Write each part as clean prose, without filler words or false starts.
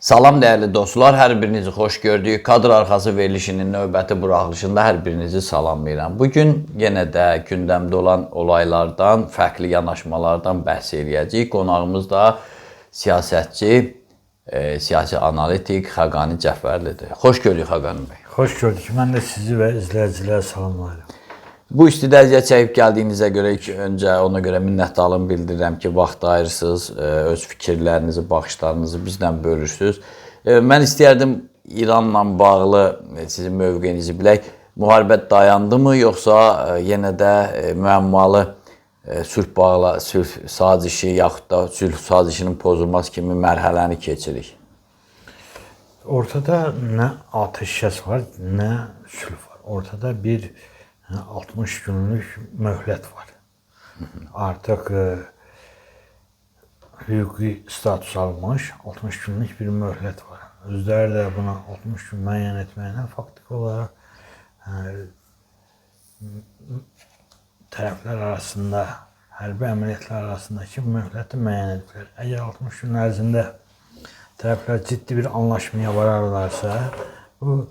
Salam dəyərli dostlar, hər birinizi xoş gördük. Kadr arxası verilişinin növbəti buraxılışında hər birinizi salamlayıram. Bugün yenə də gündəmdə olan olaylardan, fərqli yanaşmalardan bəhs eləyəcəyik. Qonağımız da siyasətçi, siyasi analitik Xaqani Cəfərlidir. Xoş gördük Xaqani bəy. Xoş gördük. Mən də sizi və izləyiciləri salamlayıram. Bu istidaziyə çəkib gəldiyinizə görə öncə ona görə minnətdarlığımı bildirirəm ki, vaxt ayırırsınız, öz fikirlərinizi, baxışlarınızı bizlə bölürsünüz. Mən istəyərdim İranla bağlı sizin mövqeyinizi bilək. Müharibə dayandımı, yoxsa yenə də müəmmalı sülh sazişi yaxud da sülh sazişinin pozulması kimi mərhələni keçirik? Ortada nə atəşkəs var, nə sülh var. Ortada bir 60 günlük möhlət var. Artıq hüquqi status almış 60 günlük bir möhlət var. Özləri də buna 60 gün müəyyən etməklə faktiki olaraq tərəflər arasında, hərbi əməliyyatlar arasındakı möhləti müəyyən ediblər. Əgər 60 gün ərzində tərəflər ciddi bir anlaşmaya vararlarsa, bu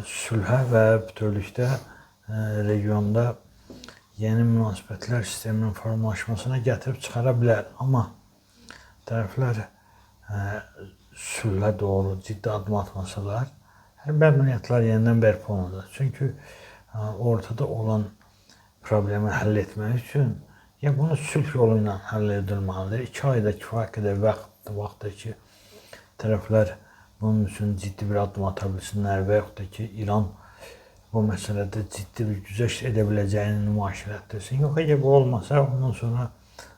sülhə və bütövlükdə regionda yeni münasibətlər sisteminin formalaşmasına gətirib çıxara bilər. Amma tərəflər sülhə doğru ciddi addım atmasalar, hərbi əməliyyatlar yenidən bərpa olunacaq. Çünki ortada olan problemi həll etmək üçün ya bunu sülh yolu ilə həll edilməlidir. 2 ayda kifayət qədər vaxtdır ki, tərəflər bunun üçün ciddi bir addım ata bilsinlər və yaxud da ki, İran bu məsələdə ciddi bir güzəşt edə biləcəyini nümayiş etdirsin. Yox, əgər bu olmasa, ondan sonra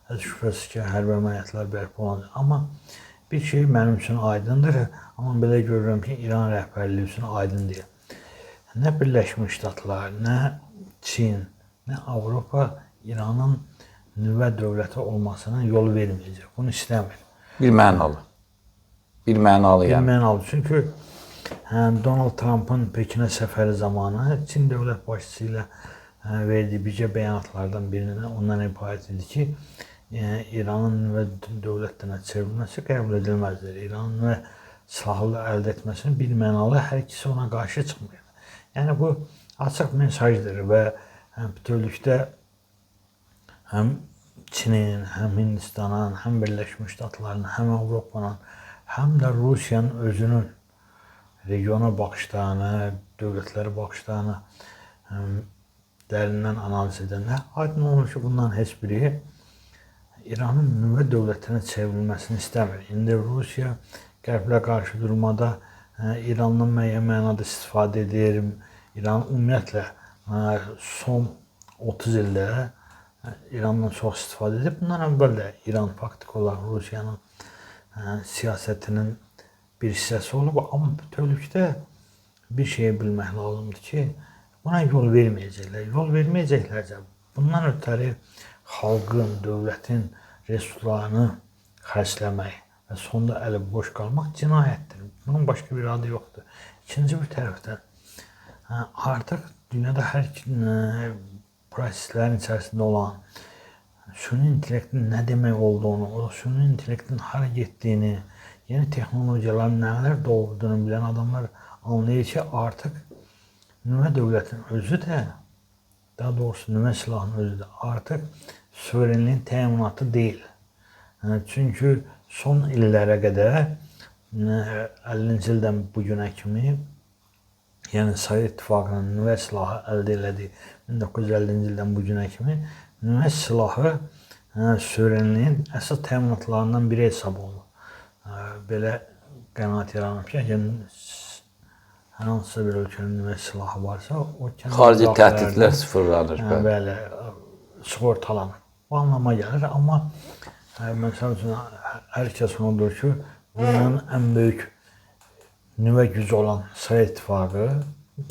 şübhəsiz ki, hərbi əməliyyatlar bərpa olacaq. Amma bir şey mənim üçün aydındır, amma belə görürəm ki, İran rəhbərliyi üçün aydın deyil. Nə Birləşmiş Ştatlar, nə Çin, nə Avropa İranın nüvə dövləti olmasına yol verməyəcək. Bunu istəmir. Bir mənalı. Bir mənalı yəni. Bir mənalı. Çünki Donald Trump'ın Pekinə səfəri zamanı Çin dövlət başçısı ilə verdiyi bircə bəyanatlardan birini ondan ibarət idi ki, İranın nüvə dövlətinə çevrilməsi qəbul edilməzdir. İranın nüvə silahlı əldə etməsinin bir mənalı hər ikisi ona qarşı çıxmır. Yəni bu açıq mesajdır və bütövlükdə həm Çinin, həm Hindistanın, həm Birləşmiş Ştatların, həm Avropanın, həm də Rusiyanın özünün regiona baxışlarını, dövlətlərə baxışlarını dərindən analiz edəndə aydın olur ki, bundan heç biri İranın nüvə dövlətinə çevrilməsini istəmir. İndi Rusiya qərblə qarşı durmada İrandan müəyyən mənada istifadə edir. İran ümumiyyətlə son 30 ildə İrandan çox istifadə edib. Bundan əvvəl də İran faktiki olaraq Rusiyanın siyasətinin bir hissəsi olub, amma bütövlükdə bir şeyi bilmək lazımdır ki, buna yol verməyəcəklər. Yol verməyəcəklərcə bundan ötəri xalqın, dövlətin resurslarını xərcləmək və sonda əli boş qalmaq cinayətdir. Bunun başqa bir adı yoxdur. İkinci bir tərəfdən artıq dünyada hər proseslərin içərisində olan süni intellektin nə demək olduğunu, o süni intellektin hara getdiyini, yeni texnologiyaların nələr doğurduğunu bilən adamlar anlayır ki, artıq nüvə dövlətinin özü də, daha doğrusu nüvə silahının özü də artıq suverenliyin təminatı deyil. Çünki son illərə qədər 50-ci ildən bugünə kimi, yəni Sovet İttifaqının nüvə silahı əldə elədiyi 1950-ci ildən bugünə kimi nüvə silahı suverenliyin əsas təminatlarından biri hesab olunur. Belə qənaət yaranıb ki, əgər hər hansısa bir ölkənin nüvə silahı varsa, o xarici təhdidlər sıfırlanır. Bəli, sığortalanır. Bu anlama gəlir, amma məsəl üçün hər kəs onudur ki, dünyanın ən böyük nüvə gücü olan Sovet İttifaqı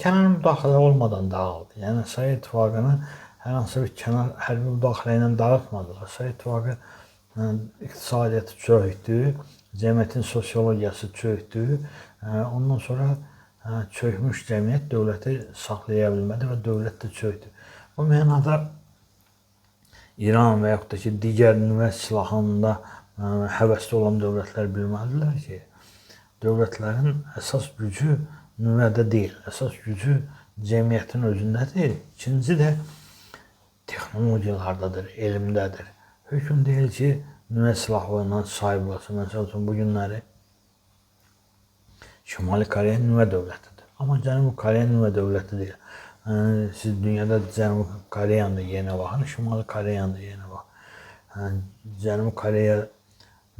kənar müdaxilə olmadan dağıldı. Yəni Sovet İttifaqını hər hansı bir kənar hərbi müdaxilə ilə dağıtmadılar. Sovet İttifaqı iqtisadiyyatı çökdü, cəmiyyətin sosiologiyası çökdü. Ondan sonra çökmüş cəmiyyət dövləti saxlaya bilmədi və dövlət də çökdü. Bu mənada İran və yaxud da ki, digər nüvə silahında həvəsli olan dövlətlər bilməlidirlər ki, dövlətlərin əsas gücü nüvədə deyil, əsas gücü cəmiyyətin özündədir. İkinci də texnologiyalardadır, elmdədir. Hökm deyil ki, nüvə silahlarından sahib olsun. Məsəl üçün, bu günləri Şimali Koreya nüvə dövlətidir. Amma Cənubi Koreya nüvə dövləti deyil. Siz dünyada Cənubi Koreyanı da yeni baxın, Şimali Koreyanı da yeni baxın. Cənubi Koreya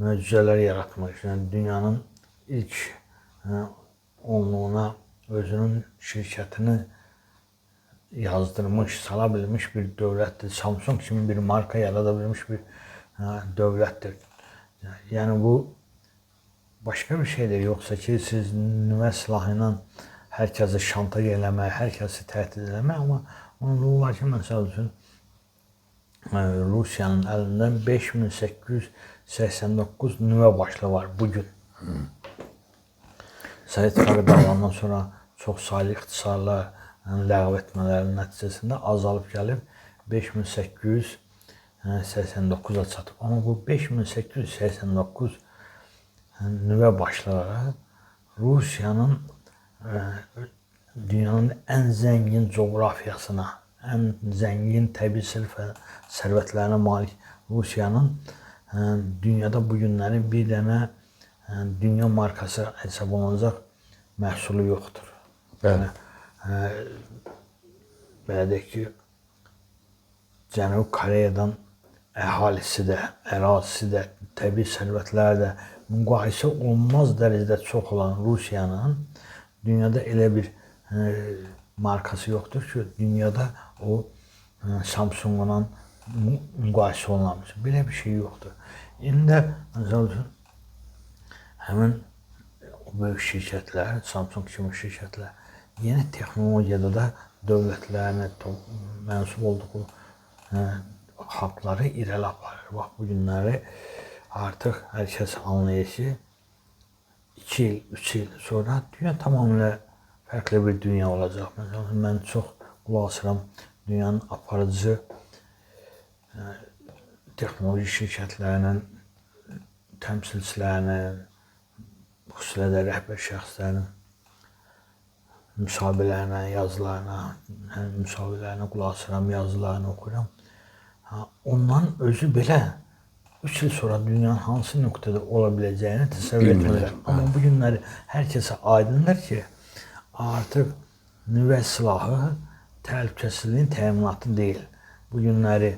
möcüzələr yaratmış. Yəni, dünyanın ilk onluğuna özünün şirkətini yazdırmış, sala bilmiş bir dövlətdir. Samsung kimi bir marka yarada bilmiş bir dövlətdir. Yəni, bu başqa bir şeydir. Yoxsa ki, siz nüvə silahı ilə hər kəsi şantaj eləmək, hər kəsi təhdid eləmək, amma onun var ki, məsəl üçün, Rusiyanın əlindən 5889 nüvə başlığı var bugün. Sovet İttifaqı dağılandan sonra çox saylı ixtisarlar ləğv etmələrin nəticəsində azalıb gəlib 5889-a çatıb. Amma bu 5889 nüvə başlığı Rusiyanın dünyanın ən zəngin coğrafiyasına, ən zəngin təbii sərvətlərinə malik Rusiyanın dünyada bu günləri bir dənə dünya markası hesab olunacaq məhsulu yoxdur. Yəni, belə deyək ki, Cənubi Koreyadan əhalisi də, ərazisi də, təbii sərvətləri də müqayisə olmaz dərəcədə çox olan Rusiyanın dünyada elə bir markası yoxdur ki, dünyada o Samsungla müqayisə olunmamış. Belə bir şey yoxdur. İndi məsəl üçün, həmin o böyük şirkətlər, Samsung kimi şirkətlər yeni texnologiyada da dövlətlərinə mənsub olduğu xalqları irəli aparır. Bax, bu günləri artıq hər kəs anlayır ki, 2 il, 3 il sonra dünya tamamilə fərqli bir dünya olacaq. Məsələn, mən çox qulaq asıram dünyanın aparıcı texnoloji şirkətlərinin təmsilçilərinin, xüsusilə də rəhbər şəxslərinin müsahibələrinə, yazılarına, müsahibələrinə qulaq asıram, yazılarını oxuyuram. Ondan özü belə 3 il sonra dünyanın hansı nöqtədə ola biləcəyini təsəvvür etmirlər. Amma bu günləri hər kəsə aydındır ki, artıq nüvə silahı təhlükəsizliyin təminatı deyil. Bu günləri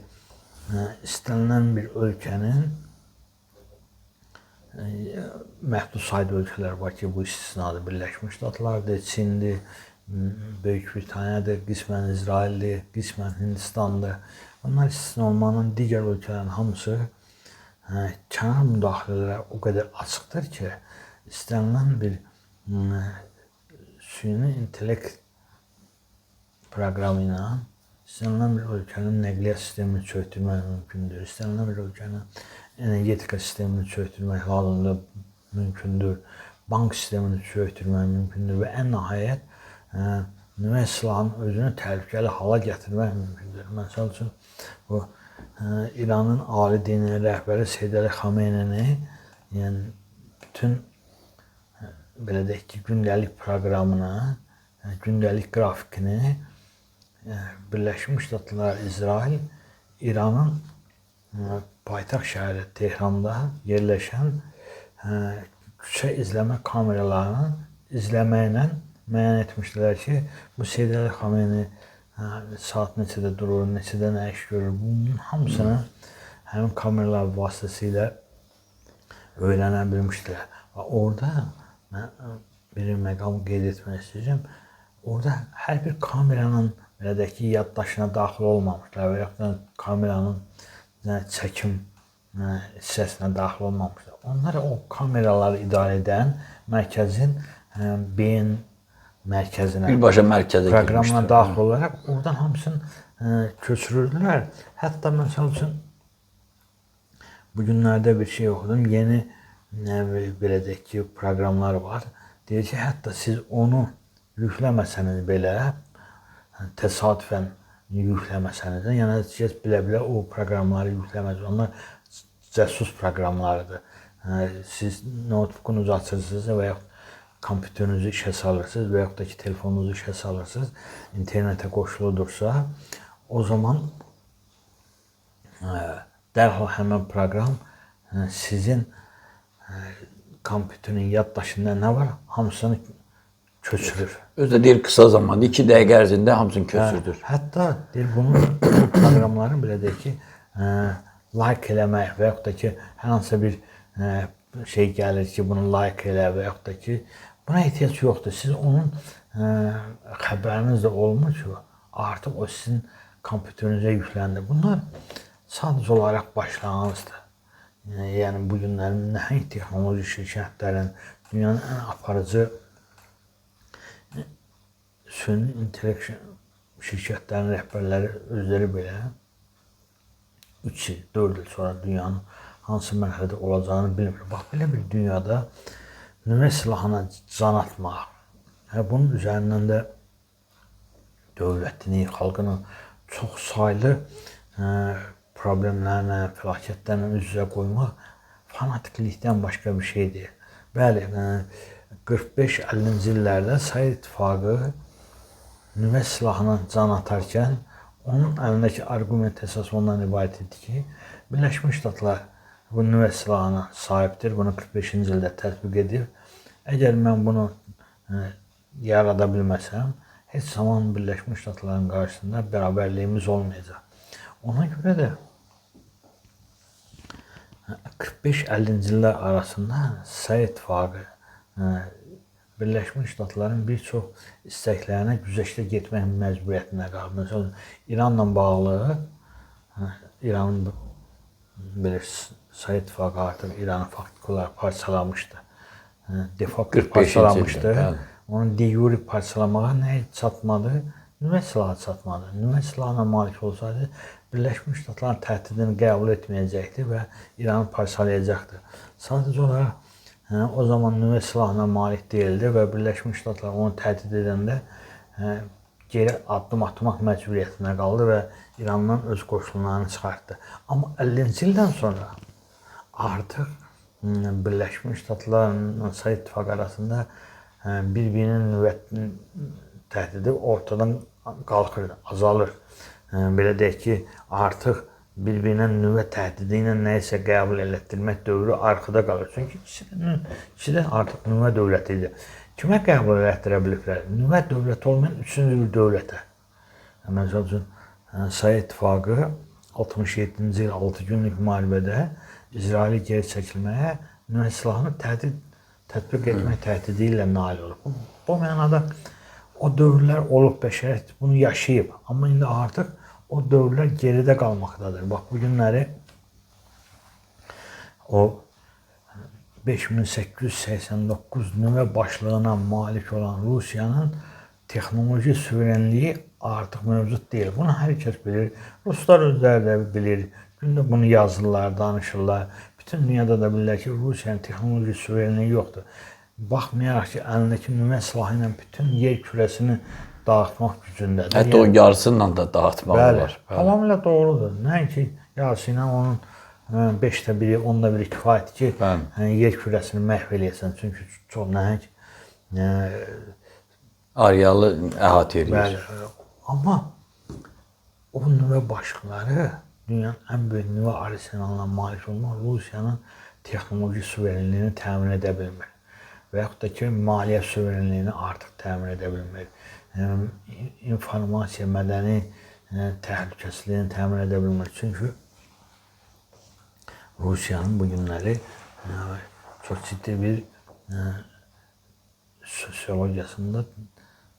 istənilən bir ölkənin məhdud sayda ölkələr var ki, bu istisnadır. Birləşmiş Ştatlardır, Çindir, Böyük Britaniyadır, qismən İsraildir, qismən Hindistandır. Bunlar istisna olmanın digər ölkələrin hamısı kənar müdaxilələr o qədər açıqdır ki, istənilən bir süni intellekt proqramı ilə istənilən bir ölkənin nəqliyyat sistemini çökdürmək mümkündür. İstənilən bir ölkənin energetika sistemini çökdürmək lazımdır, mümkündür. Bank sistemini çökdürmək mümkündür və ən nəhayət nüvə silahının özünü təhlükəli hala gətirmək mümkündür. Məsəl üçün, bu İranın ali dini rəhbəri Seyyid Əli Xameneyi, yəni bütün belə deyək ki, gündəlik proqramını, gündəlik qrafikini Birləşmiş Ştatlar, İsrail, İranın paytaxt şəhəri Tehranda yerləşən küçə izləmə kameralarını izləməklə müəyyən etmişdilər ki, bu Seyyid Əli Xameneyi saat neçədə durur, neçədə nə iş görür, bunun hamısını həmin kameralar vasitəsilə öyrənə bilmişdilər. Və orada mən bir məqam qeyd etmək istəyəcəm. Orada hər bir kameranın belə deyək ki, yaddaşına daxil olmamışlar və yaxud da kameranın çəkim hissəsinə daxil olmamışlar. Onlar o kameraları idarə edən mərkəzin beyin mərkəzinə, birbaşa mərkəzə proqramına daxil olaraq oradan hamısını köçürürdülər. Hətta məsəl üçün bu günlərdə bir şey oxudum. Yeni belə deyək ki, proqramlar var. Deyir ki, hətta siz onu yükləməsəniz belə, təsadüfən yükləməsəniz, yəni siz bilə-bilə o proqramları yükləməsəniz. Onlar cəsus proqramlarıdır. Siz notebookunuzu açırsınız və yaxud kompüterinizi işə salırsınız və yaxud da ki, telefonunuzu işə salırsınız, internetə qoşuludursa, o zaman dərhal həmin proqram sizin kompüterin yaddaşında nə var, hamısını köçürür. Özü də deyir qısa zamanda 2 dəqiqə ərzində hamısını köçürdür. Hətta deyir bu proqramların belə deyək ki, like eləmək və yaxud da ki, hər hansısa bir şey gəlir ki, bunu like elə və yaxud da ki, buna ehtiyac yoxdur. Siz onun xəbəriniz də olmur ki, artıq o sizin kompüterinizə yükləndi. Bunlar sadəcə olaraq başlanğıcdır. Yəni bu günlərin nəhəng texnoloji şirkətlərin, dünyanın ən aparıcı süni intellekt şirkətlərin rəhbərləri özləri belə 3 il, 4 il sonra dünyanın hansı mərhələdə olacağını bilmir. Bax, belə bir dünyada nüvə silahına can atmaq, bunun üzərindən də dövlətini, xalqını çox saylı problemlərlə, fəlakətlərlə üz-üzə qoymaq fanatiklikdən başqa bir şey deyil. Bəli, 45-50-ci illərdə Sovet İttifaqı nüvə silahına can atarkən onun əlindəki arqument əsas ondan ibarət idi ki, Birləşmiş Ştatlar bu nüvə silahına sahibdir, bunu 45-ci ildə tətbiq edib. Əgər mən bunu yarada bilməsəm, heç zaman Birləşmiş Ştatların qarşısında bərabərliyimiz olmayacaq. Ona görə də 45-50-ci illər arasında Sovet İttifaqı Birləşmiş Ştatların bir çox istəklərinə güzəştə getmək məcburiyyətinə qaldı. Məsələn, İranla bağlı, İranın bilirsiniz, Sovet İttifaqı artıq İranı faktiki olaraq parçalamışdı. De facto parçalamışdı. Onun de jure parçalamağa nə çatmadı? Nüvə silahı çatmadı. Nüvə silahına malik olsaydı, Birləşmiş Ştatların təhdidini qəbul etməyəcəkdi və İranı parçalayacaqdı. Sadəcə olaraq o zaman nüvə silahına malik deyildi və Birləşmiş Ştatlar onu təhdid edəndə geri addım atmaq məcburiyyətinə qaldı və İrandan öz qoşunlarını çıxartdı. Amma 50-ci ildən sonra artıq Birləşmiş Ştatlarla Sovet İttifaqı arasında bir-birinin nüvə təhdidi ortadan qalxır, azalır. Belə deyək ki, artıq bir-birinə nüvə təhdidi ilə nəyisə qəbul elətdirmək dövrü arxada qalır. Çünki ikisi də artıq nüvə dövləti idi. Kimə qəbul elətdirə biliblər? Nüvə dövləti olmayan üçüncü bir dövlətə. Məsəl üçün, Sovet İttifaqı 67-ci il 6 günlük müharibədə İsraili geri çəkilməyə nüvə silahını tətbiq etmək təhdidi ilə nail olub. Bu mənada o dövrlər olub, bəşəriyyət bunu yaşayıb. Amma indi artıq o dövrlər geridə qalmaqdadır. Bax, bu günləri o 5889 nüvə başlığına malik olan Rusiyanın texnoloji suverenliyi artıq mövcud deyil. Bunu hər kəs bilir. Ruslar özləri də bilir. Gündə bunu yazırlar, danışırlar. Bütün dünyada da bilirlər ki, Rusiyanın texnoloji suverenliyi yoxdur. Baxmayaraq ki, əlindəki nüvə silahı ilə bütün yer kürəsini dağıtmaq gücündədir. Hətta o yarısıyla da dağıtmaq var. Tamamilə doğrudur. Nəinki yarısı ilə onun 5də biri, 10da biri kifayətdir ki, yer kürəsini məhv eləyəsən. Çünki çox nəhəng Ariyalı əhatə edir. Amma o nüvə başlıqları dünyanın ən böyük nüvə arsenalına malik olmaq Rusiyanın texnoloji suverenliyini təmin edə bilmir. Və yaxud da ki, maliyyə suverenliyini artıq təmin edə bilmir. İnformasiya, mədəni təhlükəsizliyini təmin edə bilmir. Çünki Rusiyanın bu günləri çox ciddi bir sosiologiyasında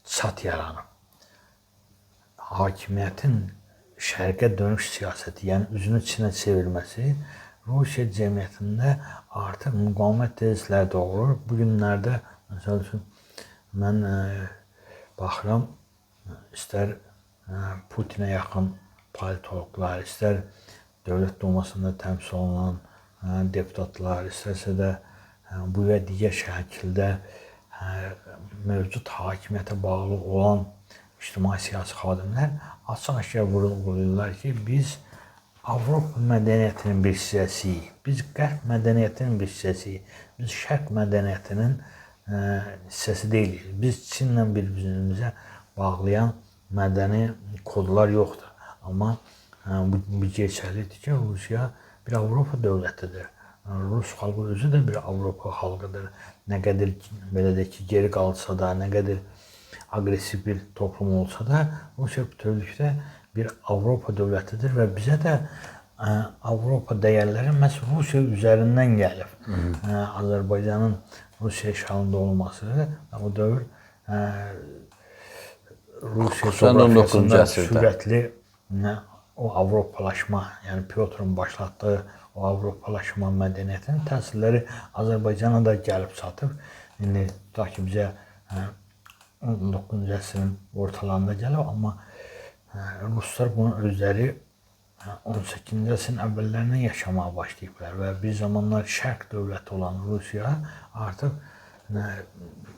çat yaranıb. Hakimiyyətin şərqə dönüş siyasəti, yəni üzünü Çinə çevirməsi Rusiya cəmiyyətində artıq müqavimət tezisləri doğurur. Bu günlərdə, məsəl üçün, mən baxıram, istər Putinə yaxın politologlar, istər Dövlət Dumasında təmsil olunan deputatlar, istərsə də bu və digər şəkildə mövcud hakimiyyətə bağlı olan ictimai-siyasi xadimlər açıq-aşkar vurğulayırlar ki, biz Avropa mədəniyyətinin bir hissəsiyik, biz Qərb mədəniyyətinin bir hissəsiyik, biz Şərq mədəniyyətinin hissəsi deyilik. Biz Çinlə bir-birimizə bağlayan mədəni kodlar yoxdur. Amma bu gerçəklikdir ki, Rusiya bir Avropa dövlətidir. Rus xalqı özü də bir Avropa xalqıdır. Nə qədər belə də ki, geri qalsa da, nə qədər aqressiv bir toplum olsa da, Rusiya bütövlükdə bir Avropa dövlətidir və bizə də Avropa dəyərləri məhz Rusiya üzərindən gəlib. Azərbaycanın Rusiya işğalında olması və o dövr Rusiya coğrafiyasında sürətli o Avropalaşma, yəni Pyotrun başlatdığı o Avropalaşma mədəniyyətinin təsirləri Azərbaycana da gəlib çatıb. İndi tutaq ki, bizə 19-cu əsrin ortalarında gəlib, amma Ruslar bunu özləri 18-ci əsrin əvvəllərindən yaşamağa başlayıblar və bir zamanlar şərq dövləti olan Rusiya artıq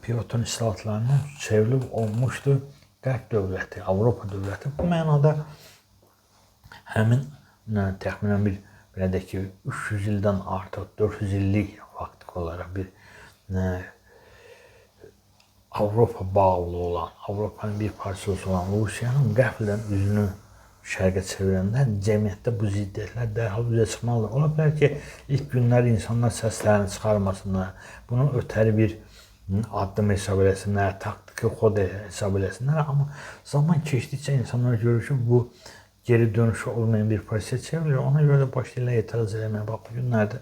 Pyotrun islahatlarından çevrilib olmuşdu qərb dövləti, Avropa dövləti. Bu mənada həmin təxminən bir belə də ki 300 ildən artıq 400 illik faktiki olaraq bir Avropa bağlı olan, Avropanın bir parçası olan Rusiyanın qəflən üzünü şərqə çevirəndə cəmiyyətdə bu ziddiyyətlər dərhal üzə çıxmalıdır. Ola bilər ki, ilk günlər insanlar səslərini çıxarmasınlar, bunu ötəri bir addım hesab eləsinlər, taktiki kod hesab eləsinlər, amma zaman keçdikcə insanlar görür ki, bu geri dönüşü olmayan bir proses çevrilir. Ona görə də başlayırlar etiraz eləməyə. Bax, bu günlərdə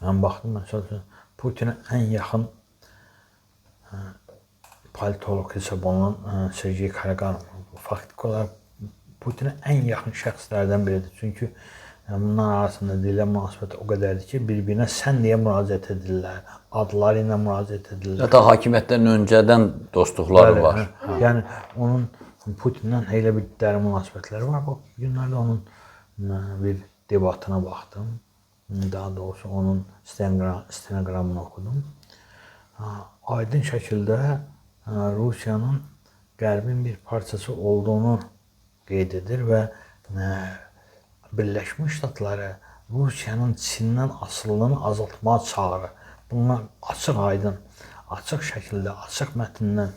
mən baxdım, məsələn, Putinə ən yaxın politolog hesab olunan Sergey Karaganov faktiki olaraq Putinə ən yaxın şəxslərdən biridir. Çünki bunların arasında deyilən münasibət o qədərdir ki, bir-birinə sən deyə müraciət edirlər, adları ilə müraciət edirlər. Hətta hakimiyyətdən öncədən dostluqları var. Yəni onun Putinlə elə bir dərin münasibətləri var. Bax, bu günlərdə onun bir debatına baxdım. Daha doğrusu onun stenoqramını oxudum. Aydın şəkildə Rusiyanın Qərbin bir parçası olduğunu qeyd edir və Birləşmiş Ştatları Rusiyanın Çindən asılılığını azaltmağa çağırır. Bunlar açıq aydın, açıq şəkildə, açıq mətndən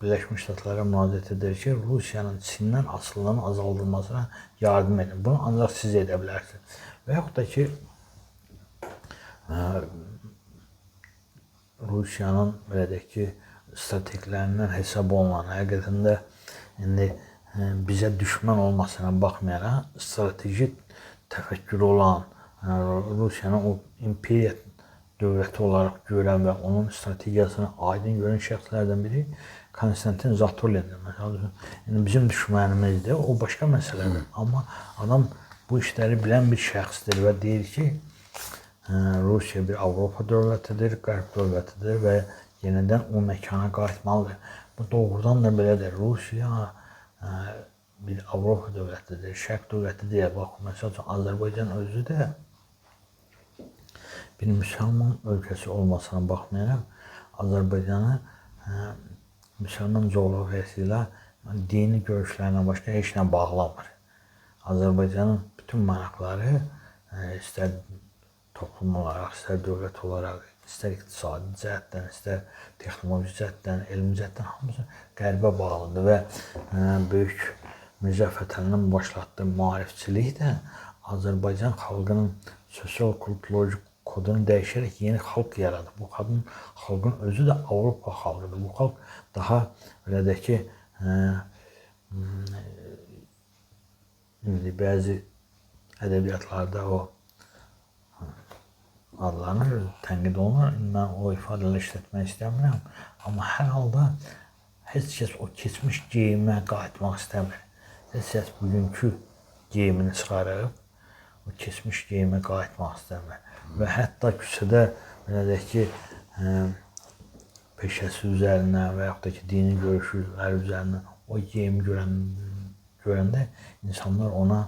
Birləşmiş Ştatlara müraciət edir ki, Rusiyanın Çindən asılılığının azaldılmasına yardım edin. Bunu ancaq siz edə bilərsiniz. Və yaxud da ki, Rusiyanın belə deyək ki, strategilərindən hesab olunan, həqiqətən də indi bizə düşmən olmasına baxmayaraq, strateji təfəkkürü olan, Rusiyanın o imperiya dövləti olaraq görən və onun strategiyasını aydın görən şəxslərdən biri Konstantin Zatolindir. Məsələn, bizim düşmənimizdir, o başqa məsələdir. Amma adam bu işləri bilən bir şəxsdir və deyir ki, Rusiya bir Avropa dövlətidir, Qərb dövlətidir və yenidən o məkana qayıtmalıdır. Bu doğrudan da belədir. Rusiya bir Avropa dövlətidir, Şərq dövləti deyə bax, məsələn, Azərbaycan özü də bir müsəlman ölkəsi olmasına baxmayaraq, Azərbaycanı müsəlman coğrafiyası ilə dini görüşlərinə başqa heç nə bağlamır. Azərbaycanın bütün maraqları istər toplum olaraq, istər dövlət olaraq, istər iqtisadi cəhətdən, istər texnoloji cəhətdən, elmi cəhətdən hamısı qərbə bağlıdır və böyük Mirzə Fətəlinin başlatdığı maarifçilik də Azərbaycan xalqının sosial-kulturoloji kodunu dəyişərək yeni xalq yaradı. Bu xalqın özü də Avropa xalqıdır. Bu xalq daha belə də ki, indi bəzi ədəbiyyatlarda o adlarını tənqid olunur. Mən o ifadələri işlətmək istəmirəm. Amma hər halda heç kəs o keçmiş geyimə qayıtmaq istəmir. Heç kəs bugünkü geyimini çıxarıb o keçmiş geyimə qayıtmaq istəmir. Və hətta küçədə belə deyək ki, peşəsi üzərinə və yaxud da ki, dini görüşlər üzərinə o geyimi görəndə insanlar ona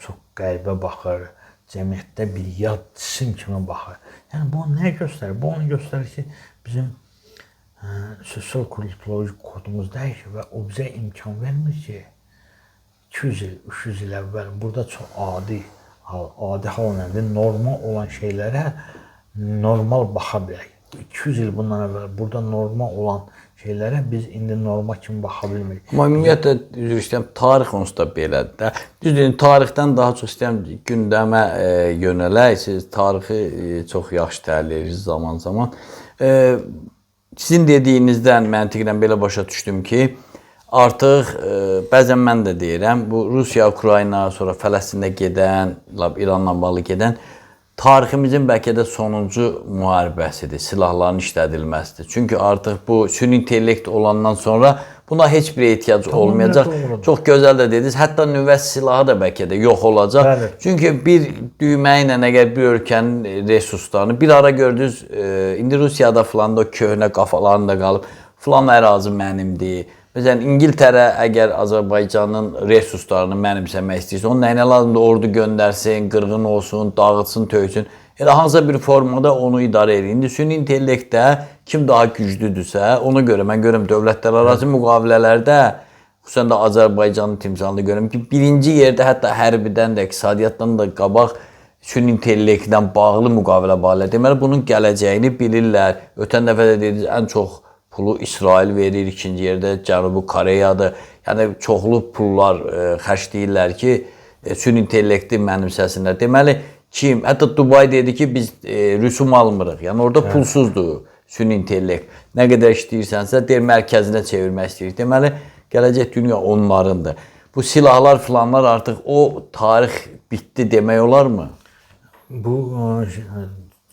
çox qəribə baxır. Cəmiyyətdə bir yad cisim kimi baxır. Yəni, bu nəyə göstərir? Bu onu göstərir ki, bizim sosial-kulturoloji kodumuz dəyişir və o bizə imkan vermir ki, 200 il, 300 il əvvəl burada çox adi hal nədir? Normal olan şeylərə normal baxa bilək. 200 il bundan əvvəl burada normal olan şeylərə biz indi normal kimi baxa bilmirik. Amma ümumiyyətlə üzr istəyirəm, tarix onsuz da belədir də. Düzdür, tarixdən daha çox istəyirəm gündəmə yönələk. Siz tarixi çox yaxşı təhlil edirsiniz zaman-zaman. Sizin dediyinizdən məntiqlə belə başa düşdüm ki, artıq bəzən mən də deyirəm, bu Rusiya, Ukrayna, sonra Fələstində gedən, İranla bağlı gedən tariximizin bəlkə də sonuncu müharibəsidir, silahların işlədilməsidir. Çünki artıq bu süni intellekt olandan sonra buna heç bir ehtiyac olmayacaq. Çox gözəl də dediniz. Hətta nüvə silahı da bəlkə də yox olacaq. Bəli. Çünki bir düymə ilə əgər bir ölkənin resurslarını bir ara gördünüz, indi Rusiyada filan da köhnə qafalarında qalıb, filan ərazi mənimdir. Məsələn, İngiltərə əgər Azərbaycanın resurslarını mənimsəmək istəyirsə, onun nəyinə lazımdır? Ordu göndərsin, qırğın olsun, dağıtsın, töysün. Elə hansısa bir formada onu idarə edir. İndi süni intellektdə kim daha güclüdürsə, ona görə mən görürəm dövlətlər arası müqavilələrdə, xüsusən də Azərbaycanın timsalını görürəm ki, birinci yerdə hətta hərbidən də, iqtisadiyyatdan da qabaq süni intellektdən bağlı müqavilə bağlıdır. Deməli, bunun gələcəyini bilirlər. Ötən dəfə də dediniz, ən çox pulu İsrail verir, ikinci yerdə Cənubi Koreyadır. Yəni, çoxlu pullar xərcləyirlər ki, süni intellekti mənimsəsinlər. Deməli, kim? Hətta Dubay dedi ki, biz rüsum almırıq. Yəni, orada pulsuzdur süni intellekt. Nə qədər işləyirsənsə, mərkəzinə çevirmək istəyirik. Deməli, gələcək dünya onlarındır. Bu silahlar filanlar artıq o tarix bitdi demək olarmı? Bu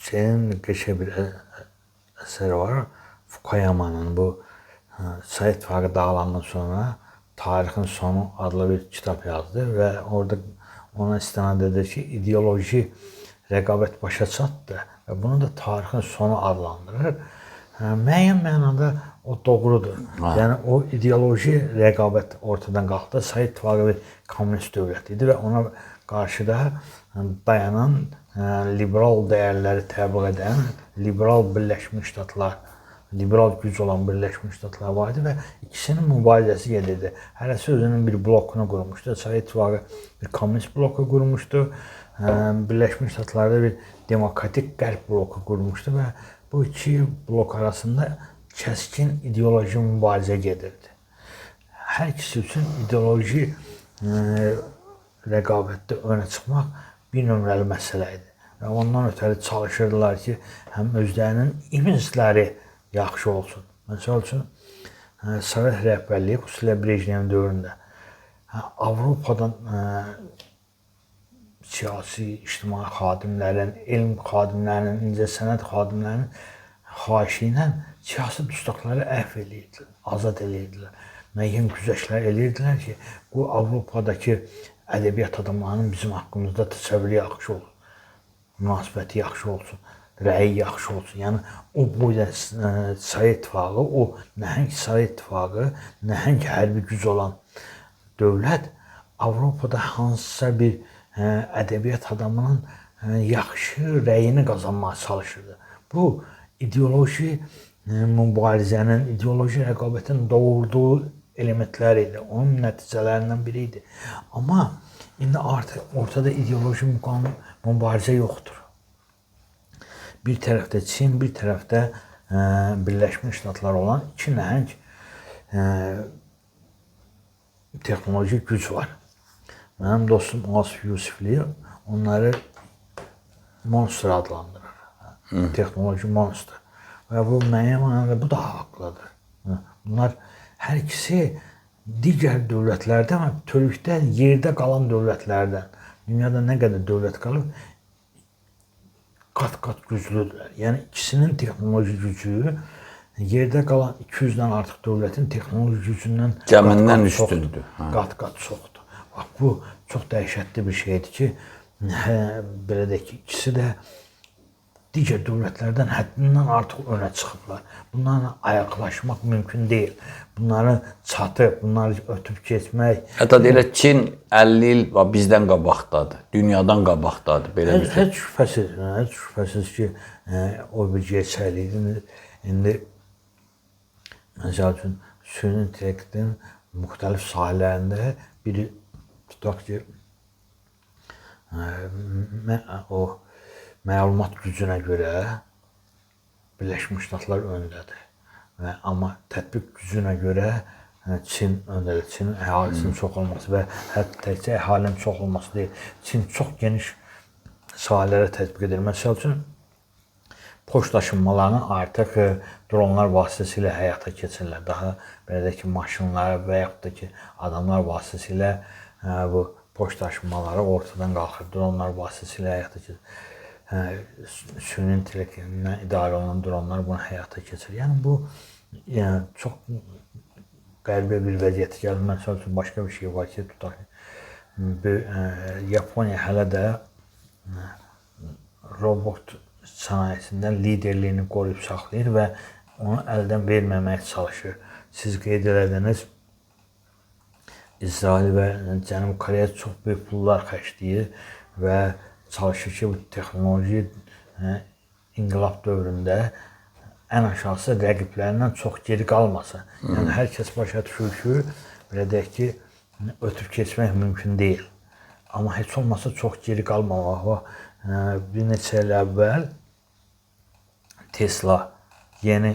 şeyin qəşəng bir əsəri var. Fukuyama'nın bu Sovet İttifaqı dağılandan sonra Tarixin Sonu adlı bir kitab yazdı və orada ona istinad edir ki, ideoloji rəqabət başa çatdı və bunu da tarixin sonu adlandırır. Müəyyən mənada o doğrudur. Yəni o ideoloji rəqabət ortadan qalxdı. Sovet İttifaqı bir kommunist dövlət idi və ona qarşı da dayanan liberal dəyərləri təbliğ edən liberal Birləşmiş Ştatlar, liberal güc olan Birləşmiş Ştatlar var idi və ikisinin mübarizəsi gedirdi. Hərəsi özünün bir blokunu qurmuşdu. Sovet İttifaqı bir kommunist bloku qurmuşdu. Birləşmiş Ştatlarda bir demokratik qərb bloku qurmuşdu və bu iki blok arasında kəskin ideoloji mübarizə gedirdi. Hər ikisi üçün ideoloji rəqabətdə önə çıxmaq bir nömrəli məsələ idi. Və ondan ötəri çalışırdılar ki, həm özlərinin imizləri yaxşı olsun. Məsəl üçün, Sovet rəhbərliyi, xüsusilə Brejnev dövründə Avropadan siyasi, ictimai xadimlərin, elm xadimlərinin, incəsənət xadimlərinin xahişi ilə siyasi dustaqları əhv edirdilər, azad edirdilər. Müəyyən güzəştlər edirdilər ki, bu Avropadakı ədəbiyyat adamlarının bizim haqqımızda təsəvvürü yaxşı olur, münasibəti yaxşı olsun, rəyi yaxşı olsun. Yəni, o boyda Sovet İttifaqı, o nəhəng Sovet İttifaqı, nəhəng hərbi güc olan dövlət Avropada hansısa bir ədəbiyyat adamının yaxşı rəyini qazanmağa çalışırdı. Bu, ideoloji mübarizənin, ideoloji rəqabətin doğurduğu elementlər idi. Onun nəticələrindən biri idi. Amma indi artıq ortada ideoloji mübarizə yoxdur. Bir tərəfdə Çin, bir tərəfdə Birləşmiş Ştatlar olan iki nəhəng texnoloji güc var. Mənim dostum Asif Yusifli onları monster adlandırır. Texnoloji monster. Və bu müəyyən mənada bu da haqlıdır. Bunlar hər ikisi digər dövlətlərdən və bütövlükdə yerdə qalan dövlətlərdən. Dünyada nə qədər dövlət qalıb, qat-qat güclüdürlər. Yəni ikisinin texnoloji gücü yerdə qalan 200-dən artıq dövlətin texnoloji gücündən cəmindən üstündür. Qat-qat çoxdur. Bax, bu çox dəhşətli bir şeydir ki, belə də ki, ikisi də digər dövlətlərdən həddindən artıq önə çıxıblar. Bunlarla ayaqlaşmaq mümkün deyil. Bunları çatıb, bunları ötüb keçmək. Hətta deyirlər, Çin 50 il bizdən qabaqdadır, dünyadan qabaqdadır. Heç şübhəsiz ki, o bir gerçəklikdir. İndi, məsəl üçün, süni intellektin müxtəlif sahələrində biri, tutaq ki, o məlumat gücünə görə Birləşmiş Ştatlar öndədir. Amma tətbiq gücünə görə Çin öndədir. Çinin əhalisinin çox olması və hətta təkcə əhalinin çox olması deyil. Çin çox geniş sahələrə tətbiq edir. Məsəl üçün, poçt daşınmalarını artıq dronlar vasitəsilə həyata keçirirlər. Daha belə deyək ki, maşınlar və yaxud da ki, adamlar vasitəsilə bu poçt daşınmaları ortadan qalxır. Dronlar vasitəsilə həyata keçirir. Süni intellektlə idarə olunan dronlar bunu həyata keçirir. Yəni bu çox qəribə bir vəziyyətə gəlir. Məsəl üçün, başqa bir şey var ki, tutaq ki, Yaponiya hələ də robot sənayesindən liderliyini qoruyub saxlayır və onu əldən verməməyə çalışır. Siz qeyd elədiniz, İsrail və Cənubi Koreya çox böyük pullar xərcləyir və çalışır ki, bu texnoloji inqilab dövründə ən aşağısı rəqiblərindən çox geri qalmasın. Yəni, hər kəs başa düşür ki, belə deyək ki, ötüb keçmək mümkün deyil. Amma heç olmasa çox geri qalmamaq. Bir neçə il əvvəl Tesla yeni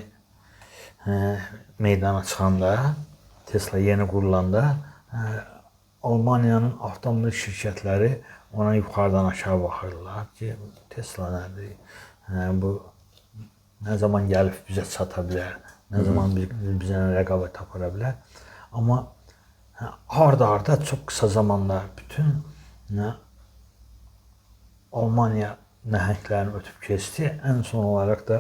meydana çıxanda, Tesla yeni qurulanda Almaniyanın avtomobil şirkətləri ona yuxarıdan aşağı baxırlar ki, Tesla nədir? Bu nə zaman gəlib bizə çata bilər, nə zaman bizə rəqabət apara bilər. Amma arda-arda çox qısa zamanda bütün Almaniya nəhənglərini ötüb keçdi. Ən son olaraq da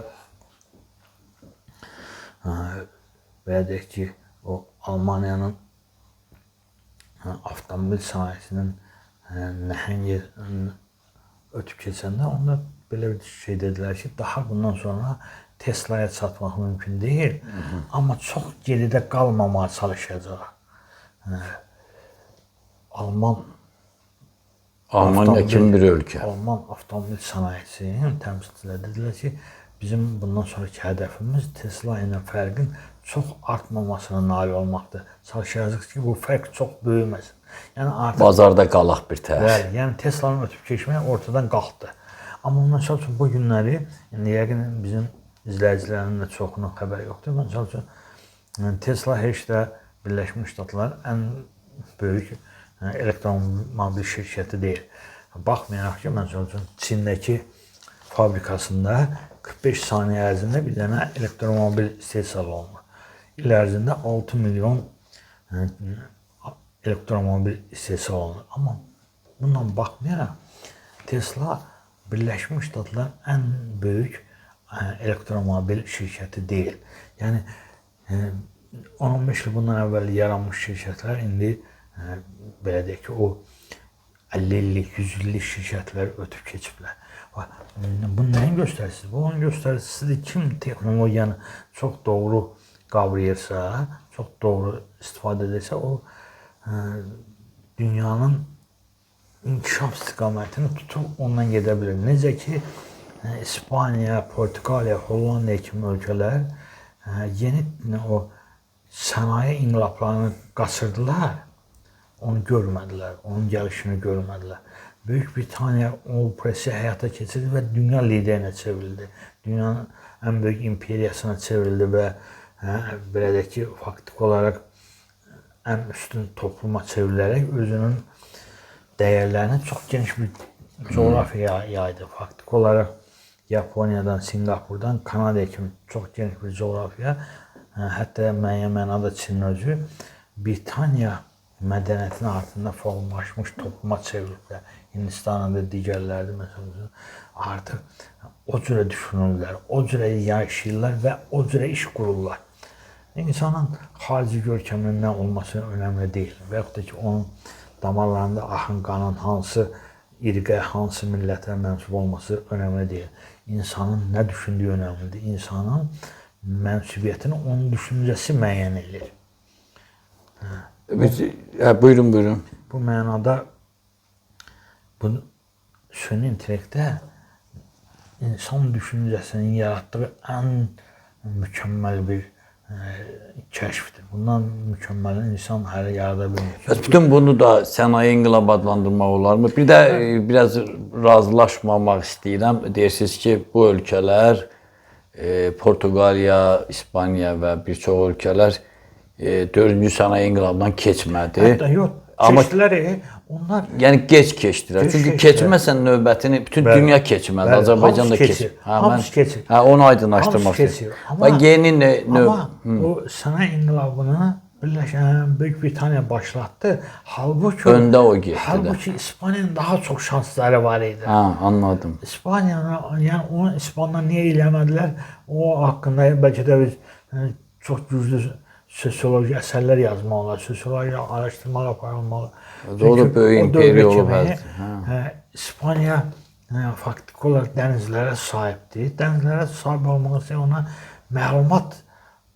belə deyək ki, o Almaniyanın avtomobil sənayesinin nəhəngi ötüb keçəndə onda belə bir şey dedilər ki, daha bundan sonra Tesla'ya çatmaq mümkün deyil, amma çox geridə qalmamağa çalışacaq. Almanya kimi bir ölkə. Alman avtomobil sənayesinin təmsilçiləri dedilər ki, bizim bundan sonraki hədəfimiz Tesla ilə fərqin çox artmamasına nail olmaqdır. Çalışacağıq ki, bu fərq çox böyüməsin. Yəni artıq bazarda qalaq bir təhər. Bəli, yəni Tesla'nın ötüb keçməyi ortadan qalxdı. Amma məsəl üçün bu günləri, yəqin bizim izləyicilərin də çoxunun xəbəri yoxdur. Məsəl üçün Tesla heç də Birləşmiş Ştatlar ən böyük elektromobil şirkəti deyil. Baxmayaraq ki, məsəl üçün Çindəki fabrikasında 45 saniyə ərzində bir dənə elektromobil istehsal olunur. İl ərzində 6 milyon elektromobil istehsal olunur. Amma bundan baxmayaraq Tesla Birləşmiş Ştatların ən böyük elektromobil şirkəti deyil. Yəni 10-15 il bundan əvvəl yaranmış şirkətlər indi belə deyək ki, o 50 illik, 100 illik şirkətlər ötüb keçiblər. Bu nəyin göstəricisidir? Bu onun göstəricisidir. Kim texnologiyanı çox doğru qavrayırsa, çox doğru istifadə edirsə, o dünyanın inkişaf istiqamətini tutub ondan gedə bilir. Necə ki, İspaniya, Portuqaliya, Hollandiya kimi ölkələr yeni o sənaye inqilablarını qaçırdılar. Onu görmədilər, onun gəlişini görmədilər. Böyük Britaniya o prosesi həyata keçirdi və dünya liderinə çevrildi. Dünyanın ən böyük imperiyasına çevrildi və belə deyək ki, faktiki olaraq ən üstün topluma çevrilərək özünün dəyərlərini çox geniş bir coğrafiyaya yaydı. Faktiki olaraq Yaponiyadan, Singapurdan, Kanadaya kimi çox geniş bir coğrafiya, hətta müəyyən mənada Çin özü Britaniya mədəniyyətinin altında formalaşmış topluma çevriliblər. Hindistanın da digərlərdə məsələn artıq o cürə düşünürlər, o cürə yaşayırlar və o cürə iş qururlar. İnsanın xarici görkəminin nə olması önəmli deyil və yaxud da ki, onun damarlarında axın qanın hansı irqə, hansı millətə mənsub olması önəmli deyil. İnsanın nə düşündüyü önəmlidir. İnsanın mənsubiyyətini onun düşüncəsi müəyyən edir. Buyurun, buyurun. Bu mənada bu süni intellektdə insan düşüncəsinin yaratdığı ən mükəmməl bir kəşfdir. Bundan mükəmməl insan hələ yarada bilmir. Bəs bütün bunu da sənaye inqilabı adlandırmaq olarmı? Bir də biraz razılaşmamaq istəyirəm. Deyirsiniz ki, bu ölkələr Portuqaliya, İspaniya və bir çox ölkələr 4-cü sənaye inqilabından keçmədi. Hətta yox, Amma keçdilər, onlar yəni geç keçdilər. Çünki keçməsən növbətini bütün dünya keçmədi. Azərbaycan da keçir. Hamısı keçir. Hə, onu aydınlaşdırmaq istəyirəm. Və yeni o sənaye inqilabını Birləşən Böyük Britaniya başlatdı. Halbuki öndə o getdi. Halbuki İspaniyanın daha çox şansları var idi. Ha, anladım. Yəni onu İspanlar niyə eləmədilər? O haqqında bəlkə də biz çox güclü sosioloji əsərlər yazmaq olar, sosioloji araşdırmalar aparılmalı. O da böyük imperiya olub hələ. İspaniya faktiki olaraq dənizlərə sahibdir. Dənizlərə sahib olmaq üçün ona məlumat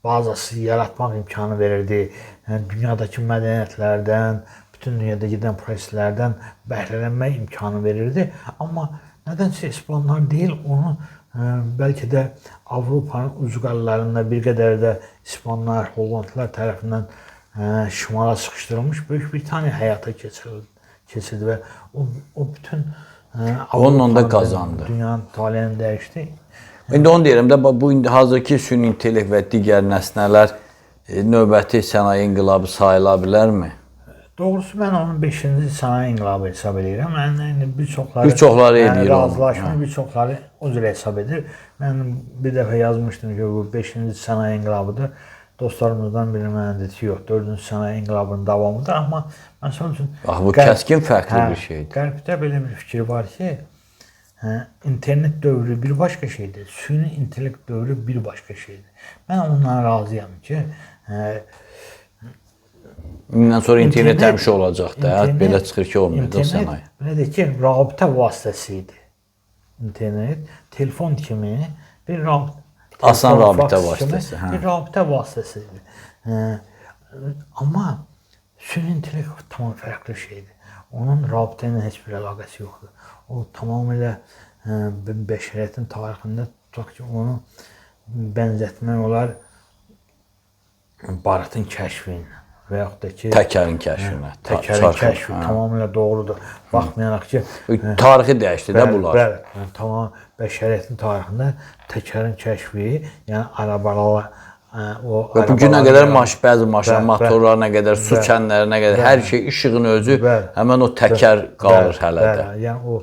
bazası yaratmaq imkanı verirdi. Yəni dünyadakı mədəniyyətlərdən, bütün dünyada gedən proseslərdən bəhrələnmək imkanı verirdi. Amma nədənsə İspanlar deyil, onu bəlkə də Avropanın ucqarlarında bir qədər də İspanlar, Hollandlılar tərəfindən şimala sıxışdırılmış Böyük Britaniya həyata keçirdi və o bütün onunla da qazandı. Dünyanın taleyini dəyişdi. İndi onu deyirəm də, bu indi hazırki süni intellekt və digər nəsnələr növbəti sənaye inqilabı sayıla bilərmi? Doğrusu mən onun 5-ci sənaye inqilabı hesab edirəm. Yəni bir çoxları eləyir onu. Razılaşma bir çoxları o cür hesab edir. Mən bir dəfə yazmışdım ki, bu 5-ci sənaye inqilabıdır. Dostlarımızdan biri mənə dedi ki, yox, 4-cü sənaye inqilabının davamıdır. Amma məsəl üçün bu kəskin fərqli bir şeydir. Qərbdə belə bir fikir var ki, internet dövrü bir başqa şeydir, süni intellekt dövrü bir başqa şeydir. Mən ondan razıyam ki, bundan sonra internet həmişə olacaq da, belə çıxır ki, olmayacaq sənaye. Belə deyək ki, rabitə vasitəsi idi. İnternet, telefon kimi bir asan rabitə vasitəsi. Bir rabitə vasitəsi idi. Amma süni intellekt tamam fərqli şeydir. Onun rabitə ilə heç bir əlaqəsi yoxdur. O tamamilə bəşəriyyətin tarixində tutaq ki, onu bənzətmək olar barıtın kəşfinə və yaxud da ki təkərin kəşfinə. Təkərin kəşfi tamamilə doğrudur. Baxmayaraq ki, tarixi dəyişdi də bunlar. Bəli, tamam bəşəriyyətin tarixində təkərin kəşfi, yəni arabalar bu günə qədər bəzi maşın motorlarına qədər, su kənlərinə qədər hər şey işığın özü həmin o təkər qalır hələ də. Yəni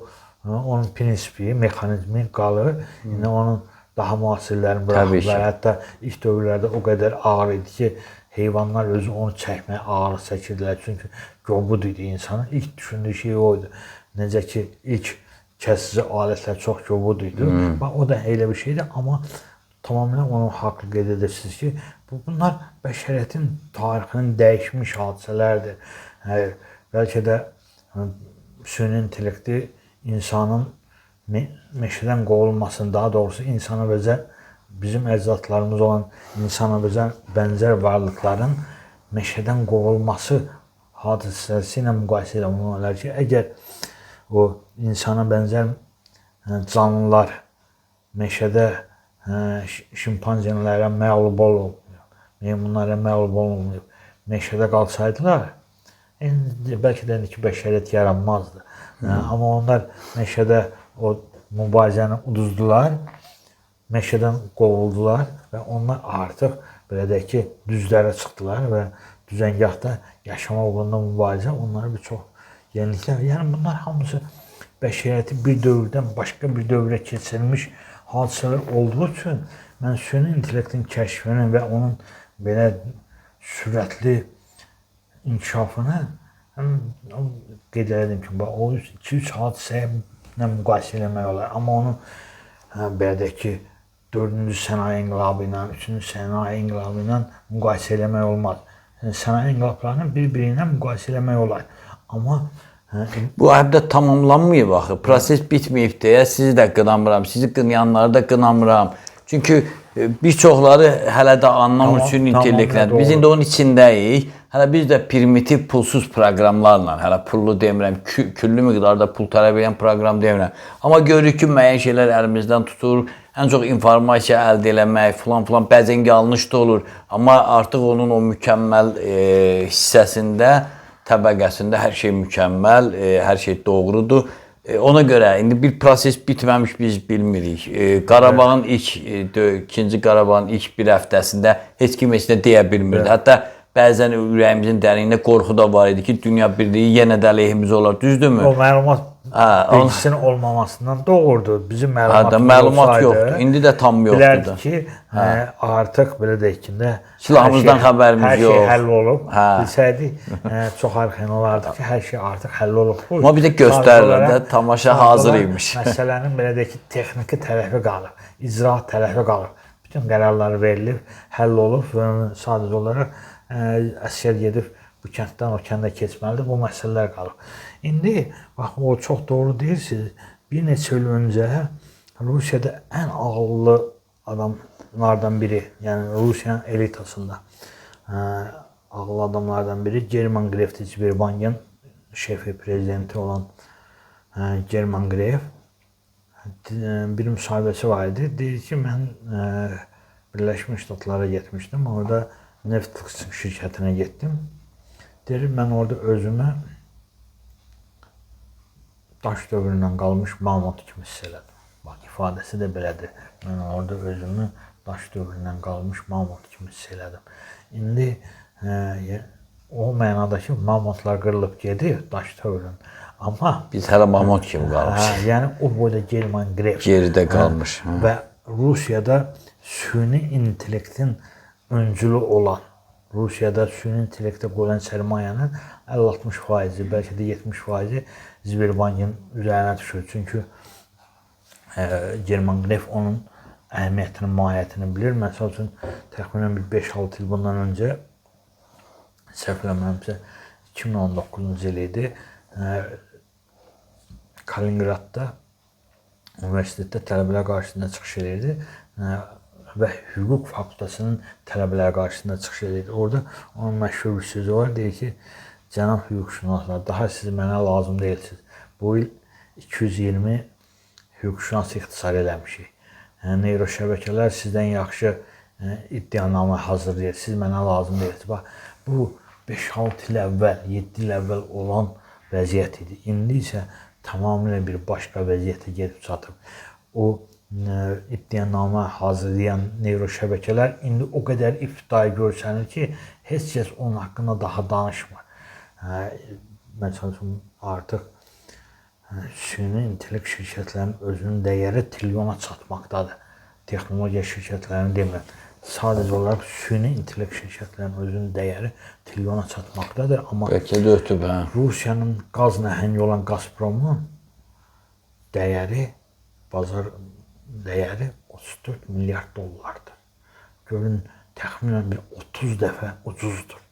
onun prinsipi, mexanizmi qalır. Yəni onun daha müasirlərin buraxıblar. Hətta ilk dövrlərdə o qədər ağır idi ki, heyvanlar özü onu çəkməyə ağır çəkirdilər. Çünki qobud idi insanın. İlk düşündüyü şey o idi. Necə ki, ilk kəsici alətlər çox qobud idi. O da elə bir şeydir. Amma tamamilə onu haqlı qeyd edirsiniz ki, bunlar bəşəriyyətin tarixinin dəyişmiş hadisələrdir. Bəlkə də süni intellekti insanın meşədən qovulmasını, daha doğrusu insana bizim əcdadlarımız olan insana bənzər varlıqların meşədən qovulması hadisəsi ilə müqayisə etmək olar ki, əgər o insana bənzər canlılar meşədə şimpanzelərə məğlub olmayıb, meymunlara məğlub olmayıb, meşədə qalsaydılar, bəlkə də ki, bəşəriyyət yaranmazdı. Amma onlar meşədə o mübarizəni uduzdular, meşədən qovuldular və onlar artıq belə deyək ki, düzlərə çıxdılar və düzəngahda yaşamaq uğrunda mübarizə onlara bir çox yeniliklər. Yəni bunlar hamısı bəşəriyyəti bir dövrdən başqa bir dövrə keçirilmiş hadisələr olduğu üçün mən süni intellektin kəşfini və onun belə sürətli inkişafını qeyd elədim ki, o 2-3 hadisəyə müqayisə eləmək olar. Amma onu belə deyək ki, 4-cü sənaye inqilabı ilə, 3-cü sənaye inqilabı ilə müqayisə eləmək olmaz. Sənaye inqilablarını bir-biri ilə müqayisə eləmək olar. Amma bu hətta tamamlanmayıb axı. Proses bitməyib deyə sizi də qınamıram, sizi qınayanları da qınamıram. Çünki bir çoxları hələ də anlamır süni intellektlə. Biz indi onun içindəyik. Hələ biz də primitiv pulsuz proqramlarla, hələ pullu demirəm, küllü miqdarda pul tələb edən proqram demirəm. Amma görürük ki, müəyyən şeylər əlimizdən tutur. ən çox informasiya əldə eləmək filan bəzən yanlış da olur. Amma artıq onun o mükəmməl hissəsində, təbəqəsində hər şey mükəmməl, hər şey doğrudur. Ona görə indi bir proses bitməmiş biz bilmirik. Qarabağın ikinci Qarabağın ilk bir həftəsində heç kim heç nə deyə bilmirdi. Hətta bəzən ürəyimizin dərinliyində qorxu da var idi ki, dünya birliyi yenə də əleyhimizə olar. Düzdürmü? O məlumat bilgisinin olmamasından doğrudur. Bizim məlumat olsaydı, yoxdur. İndi də tam yoxdur. Bilərdik ki, artıq belə deyək ki, silahımızdan xəbərimiz yox. Hər şey həll olub. Bilsəydik, çox arxayın olardı ki, hər şey artıq həll olub. Amma bir də göstərirlər də, tamaşa hazır imiş. Məsələnin belə deyək ki, texniki tərəfi qalıb, icraat tərəfi qalıb. Bütün qərarlar verilib, həll olub və sadəcə olaraq əsgər gedib bu kənddən o kəndə keçməlidir, bu məsələlər qalıb. İndi, bax, o çox doğru deyirsiniz, bir neçə il öncə Rusiyada ən ağıllı adamlardan biri, yəni Rusiyanın elitasında ağıllı adamlardan biri German Grefdir, Sberbankın şefi, prezidenti olan German Gref bir müsahibəsi var idi. Deyir ki, mən Birləşmiş Ştatlara getmişdim, orada neft şirkətinə getdim. Deyir, mən orada özümü daş dövründən qalmış mamut kimi hiss elədim. Bax, ifadəsi də belədir. Mən orada özümü daş dövründən qalmış mamut kimi hiss elədim. İndi o mənada ki, mamutlar qırılıb gedir daş dövrün. Amma biz hələ mamut kimi qalmışıq. Yəni o boyda German Gref geridə qalmış. Və Rusiyada süni intellektin öncülü olan, Rusiyada süni intellektə qoyulan sərmayənin 50-60%, bəlkə də 70% Sberbankın üzərinə düşür. Çünki German Gref onun əhəmiyyətini, mahiyyətini bilir. Məsəl üçün, təxminən bir 5-6 il bundan öncə, səhv eləmirəmsə, 2019-cu il idi, Kaliningradda universitetdə tələbələr qarşısında çıxış edirdi və hüquq fakültəsinin tələbələr qarşısında çıxış edirdi. Orada onun məşhur bir sözü var, deyir ki, cənab hüquqşünaslar, daha siz mənə lazım deyilsiniz. Bu il 220 hüquqşünas ixtisar eləmişik. Neyroşəbəkələr sizdən yaxşı iddianamə hazırlayır, siz mənə lazım deyilsiniz. Bax, bu 5-6 il əvvəl, 7 il əvvəl olan vəziyyət idi. İndi isə tamamilə bir başqa vəziyyətə gedib çatıb. O iddianamə hazırlayan neyroşəbəkələr indi o qədər iftidai görsənir ki, heç kəs onun haqqında daha danışmır. Məsələn, artıq süni intellekt şirkətlərinin özünün dəyəri trilyona çatmaqdadır. Texnologiya şirkətlərini demirəm. Sadəcə olaraq süni intellekt şirkətlərinin özünün dəyəri trilyona çatmaqdadır. Amma bəlkə də ötüb, Rusiyanın qaz nəhəngi olan Gazpromun dəyəri, bazar dəyəri 34 milyard dollardır. Görün, təxminən bir 30 dəfə ucuzdur.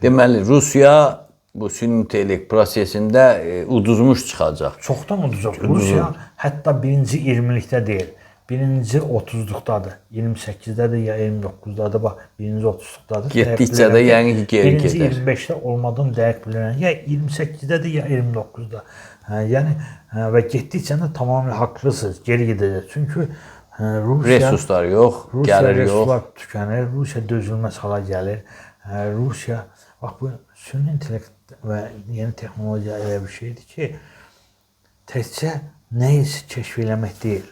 Deməli, Rusiya bu süni intellekt prosesində uduzmuş çıxacaq. Çoxdan uduzur. Rusiya hətta birinci 20-likdə deyil. Birinci 30-luqdadır. 28-dədir ya 29-dadır. Bax, birinci 30-luqdadır. Getdikcə də yəni ki, geri gedər. Birinci 25-də olmadığını dəqiq bilirəm. Ya 28-dədir ya 29-da. Yəni və getdikcə də tamamilə haqlısınız. Geri gedəcək. Çünki Rusiya resurslar yox, gəlir yox. Resurslar tükənir. Rusiya dözülməz hala gəlir. Rusiya bax bu süni intellekt və yeni texnologiya elə bir şeydir ki, təkcə nəyisə kəşf eləmək deyil.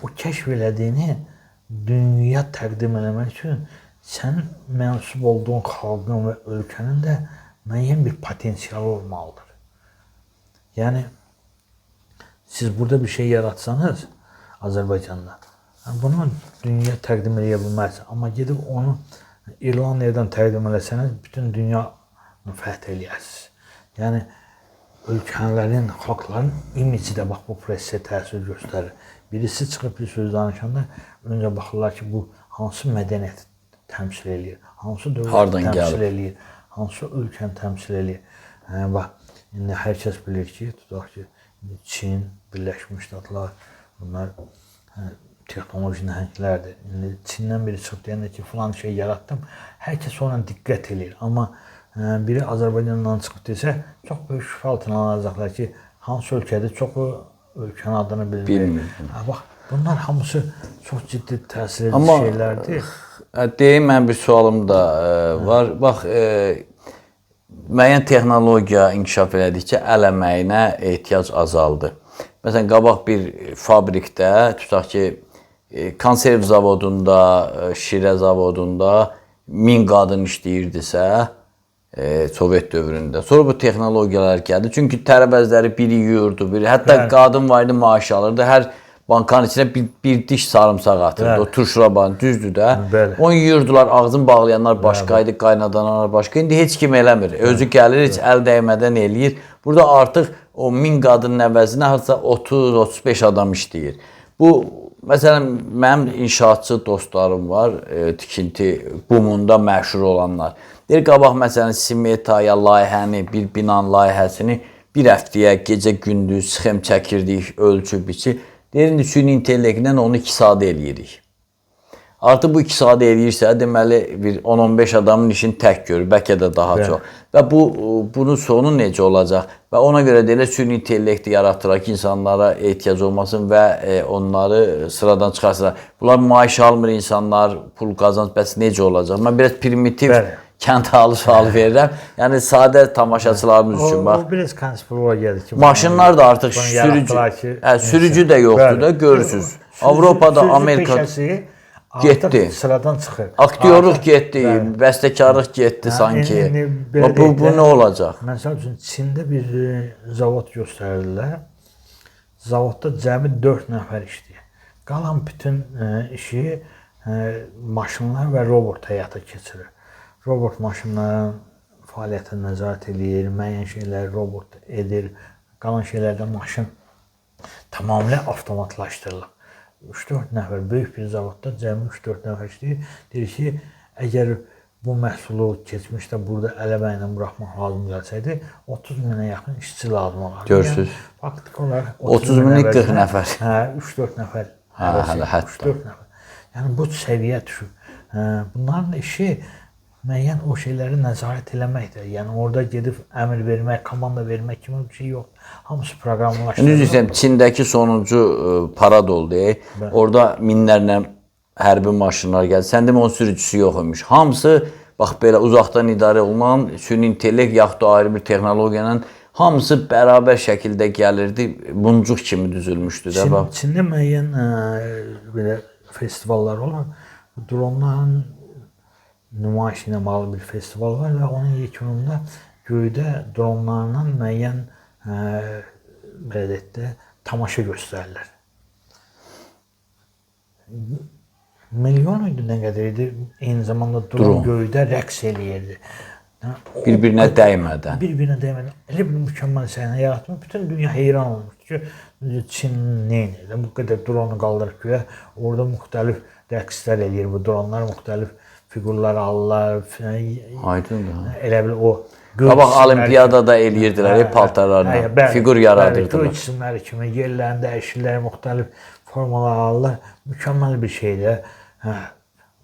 O kəşf elədiyini dünya təqdim eləmək üçün sənin mənsub olduğun xalqın və ölkənin də müəyyən bir potensialı olmalıdır. Yəni, siz burada bir şey yaratsanız Azərbaycanda, bunu dünya təqdim edə bilməzsiniz. Amma gedib onu İrlandiya'dan təqdim eləsəniz, bütün dünya fəth eləyəsiniz. Yəni, ölkələrin, xalqların imici də bax bu prosesə təsir göstərir. Birisi çıxıb bir söz danışanda öncə baxırlar ki, bu hansı mədəniyyəti təmsil eləyir, hansı dövləti təmsil eləyir, hansı ölkəni təmsil eləyir. Bax, indi hər kəs bilir ki, tutaq ki, Çin, Birləşmiş Ştatlar, bunlar texnoloji nəhənglərdir. İndi Çindən biri çıxıb deyəndə ki, filan şey yaratdım, hər kəs ona diqqət eləyir. Amma biri Azərbaycandan çıxıb desə, çox böyük şübhə altına alacaqlar ki, hansı ölkədir, çoxu ölkənin adını bilmir. Bilmir. Bax, Bunlar hamısı çox ciddi təsir edici Amma şeylərdir. deyim, mən bir sualım da var. Bax, müəyyən texnologiya inkişaf elədikcə əl əməyinə ehtiyac azaldı. Məsələn, qabaq bir fabrikdə, tutaq ki, konserv zavodunda, şirə zavodunda 1000 qadın işləyirdisə, Sovet dövründə. Sonra bu texnologiyalar gəldi. Çünki tərəvəzləri biri yuyurdu, biri. Hətta qadın var idi, maaş alırdı. Hər bankanın içinə bir diş sarımsaq atırdı. O turşurabanı, düzdür də. Onu yuyurdular, ağzını bağlayanlar başqaydı, qaynadanlar başqa. İndi heç kim eləmir. Özü gəlir, heç əl dəymədən eləyir. Burada artıq o 1000 qadının əvəzinə harca 30-35 adam işləyir. Bu, məsələn, mənim inşaatçı dostlarım var, tikinti bumunda məşhur olanlar. Deyir, qabaq məsələn, smetaya layihəni, bir binanın layihəsini bir həftəyə gecə-gündüz sxem çəkirdik, ölçü biçi. Deyir, indi süni intellektlə onu 2 saat eləyirik. Artıq bu 2 saat eləyirsə, deməli, bir 10-15 adamın işini tək görür, bəlkə də daha çox. Və bunun sonu necə olacaq? Və ona görə deyilir, süni intellekti yaratdıraq ki, insanlara ehtiyac olmasın və onları sıradan çıxarsınlar. Bunlar maaş almır insanlar, pul qazanc, bəs necə olacaq? Mən biraz primitiv kənd halı sualı verirəm. Yəni, sadə tamaşaçılarımız üçün, bax. O biraz konspirologiyadır ki. Maşınlar da artıq sürücü də yoxdur da, görürsünüz. Avropada, Amerikada getdi. Sıradan çıxır. Aktyorluq getdi, bəstəkarlıq getdi sanki. Bu nə olacaq? Məsəl üçün, Çində bir zavod göstərirlər. Zavodda cəmi 4 nəfər işləyir. Qalan bütün işi maşınlar və robot həyata keçirir. Robot maşınların fəaliyyətini nəzarət edir, müəyyən şeyləri robot edir. Qalan şeylərdə maşın tamamilə avtomatlaşdırılır. 3-4 nəfər, böyük bir zavodda cəmi 3-4 nəfər işləyir. Deyir ki, əgər bu məhsulu keçmişdə burada əl əməklə buraxmaq lazım gəlsəydi, 30 minə yaxın işçi lazım olardı. Görürsünüz. Faktiki olaraq 30 minlik 40 nəfər. Hə, 3-4 nəfər. Hətta. 3-4 nəfər. Yəni, bu səviyyə düşür. Bunların işi müəyyən o şeyləri nəzarət eləməkdir. Yəni, orada gedib əmr vermək, komanda vermək kimi bir şey yoxdur. Hamısı proqramlaşdırılır. Düzdür, Çindəki sonuncu parad oldu. Orada minlərlə hərbi maşınlar gəldi. Sən demə, onun sürücüsü yox imiş. Hamısı, bax, belə uzaqdan idarə olunan süni intellekt yaxud da ayrı bir texnologiya ilə hamısı bərabər şəkildə gəlirdi. Buncuq kimi düzülmüşdü də. Çində müəyyən belə festivallar olur. Dronların nümayiş ilə bağlı bir festival var və onun yekununda göydə dronlarla müəyyən belə deyək də tamaşa göstərirlər. Milyon idi, nə qədər idi, eyni zamanda dron göydə rəqs eləyirdi. Bir-birinə dəymədən. Bir-birinə dəymədən. Elə bir mükəmməl səhnə yaratmış. Bütün dünya heyran olmuşdu ki, Çin nə edir? Bu qədər dronu qaldırıb göyə, orada müxtəlif rəqslər eləyir. Bu dronlar müxtəlif figurlar alırlar. Aydındır. Elə bil o qabaq olimpiyadada eləyirdilər paltarlarla, figur yaradırdılar. Göy cisimləri kimi yerlərini dəyişirlər, müxtəlif formalar alırlar. Mükəmməl bir şeydir.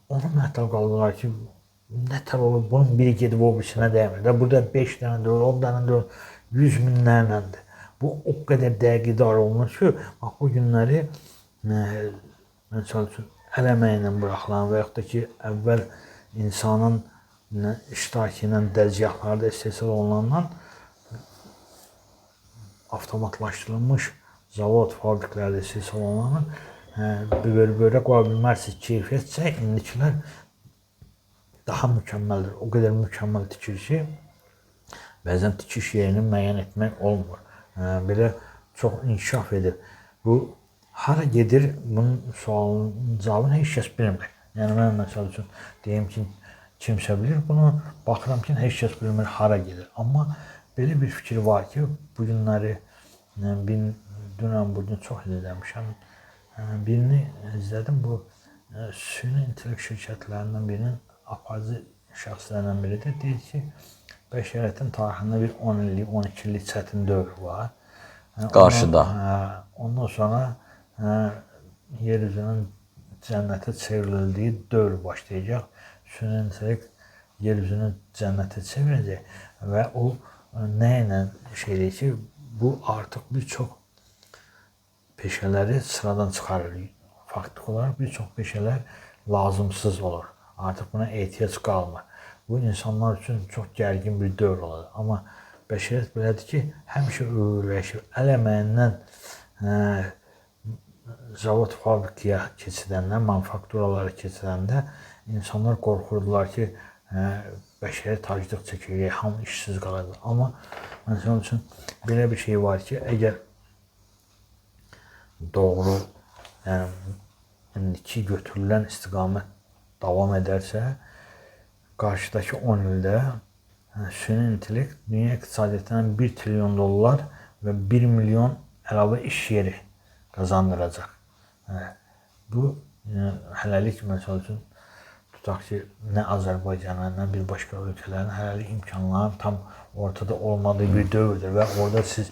Onu məhtal qaldırırlar ki, nətər olur, bunun biri gedib o birisinə dəymir. Burada 5 dənə də olur, 10 dənə də olur, 100 minlərləndir. Bu o qədər dəqiq idarə olunur ki, bax, bu günləri məsəl üçün, əl əməklə buraxılan və yaxud da ki, əvvəl insanın iştirakı ilə dəzgahlarda istehsal olunandan avtomatlaşdırılmış zavod, fabriklərdə istehsal olunandan böyrə qoya bilmərsiniz keyfiyyətcə, indikilər daha mükəmməldir. O qədər mükəmməl tikir ki, bəzən tikiş yerini müəyyən etmək olmur. Belə çox inkişaf edir. Bu, hara gedir, bunun sualının cavabını heç kəs bilmir. Yəni, mən məsəl üçün deyim ki, kimsə bilir, bunu baxıram ki, heç kəs bilmir, hara gedir. Amma belə bir fikir var ki, bu günləri, dünən bugün çox izləmişəm, birini izlədim, bu süni intellekt şirkətlərindən birinin aparıcı şəxslərdən biridir. Deyir ki, bəşəriyyətin tarixində bir 10 illik, 12 illik çətin dövr var. Qarşıda. Ondan sonra yer üzünün cənnətə çevrildiyi dövr başlayacaq. Süni intellekt yer üzünü cənnətə çevirəcək və o nə ilə şey deyir ki, bu artıq bir çox peşələri sıradan çıxarır. Faktiki olaraq bir çox peşələr lazımsız olur. Artıq buna ehtiyac qalmır. Bu insanlar üçün çox gərgin bir dövr olur. Amma bəşəriyyət belədir ki, həmişə öyrəşir. Əl əməyindən zavod fabrikaya keçidəndə, manufakturalara keçidəndə insanlar qorxurdular ki, bəşəriyyət aclıq çəkəcək, hamı işsiz qalacaq. Amma məsəl üçün belə bir şey var ki, əgər doğru, yəni indiki götürülən istiqamət davam edərsə, qarşıdakı 10 ildə süni intellekt dünya iqtisadiyyatından 1 trilyon dollar və 1 milyon əlavə iş yeri qazandıracaq. Bu hələlik məsəl üçün tutaq ki, nə Azərbaycana, nə bir başqa ölkələrin hələlik imkanlarının tam ortada olmadığı bir dövrdür və orada siz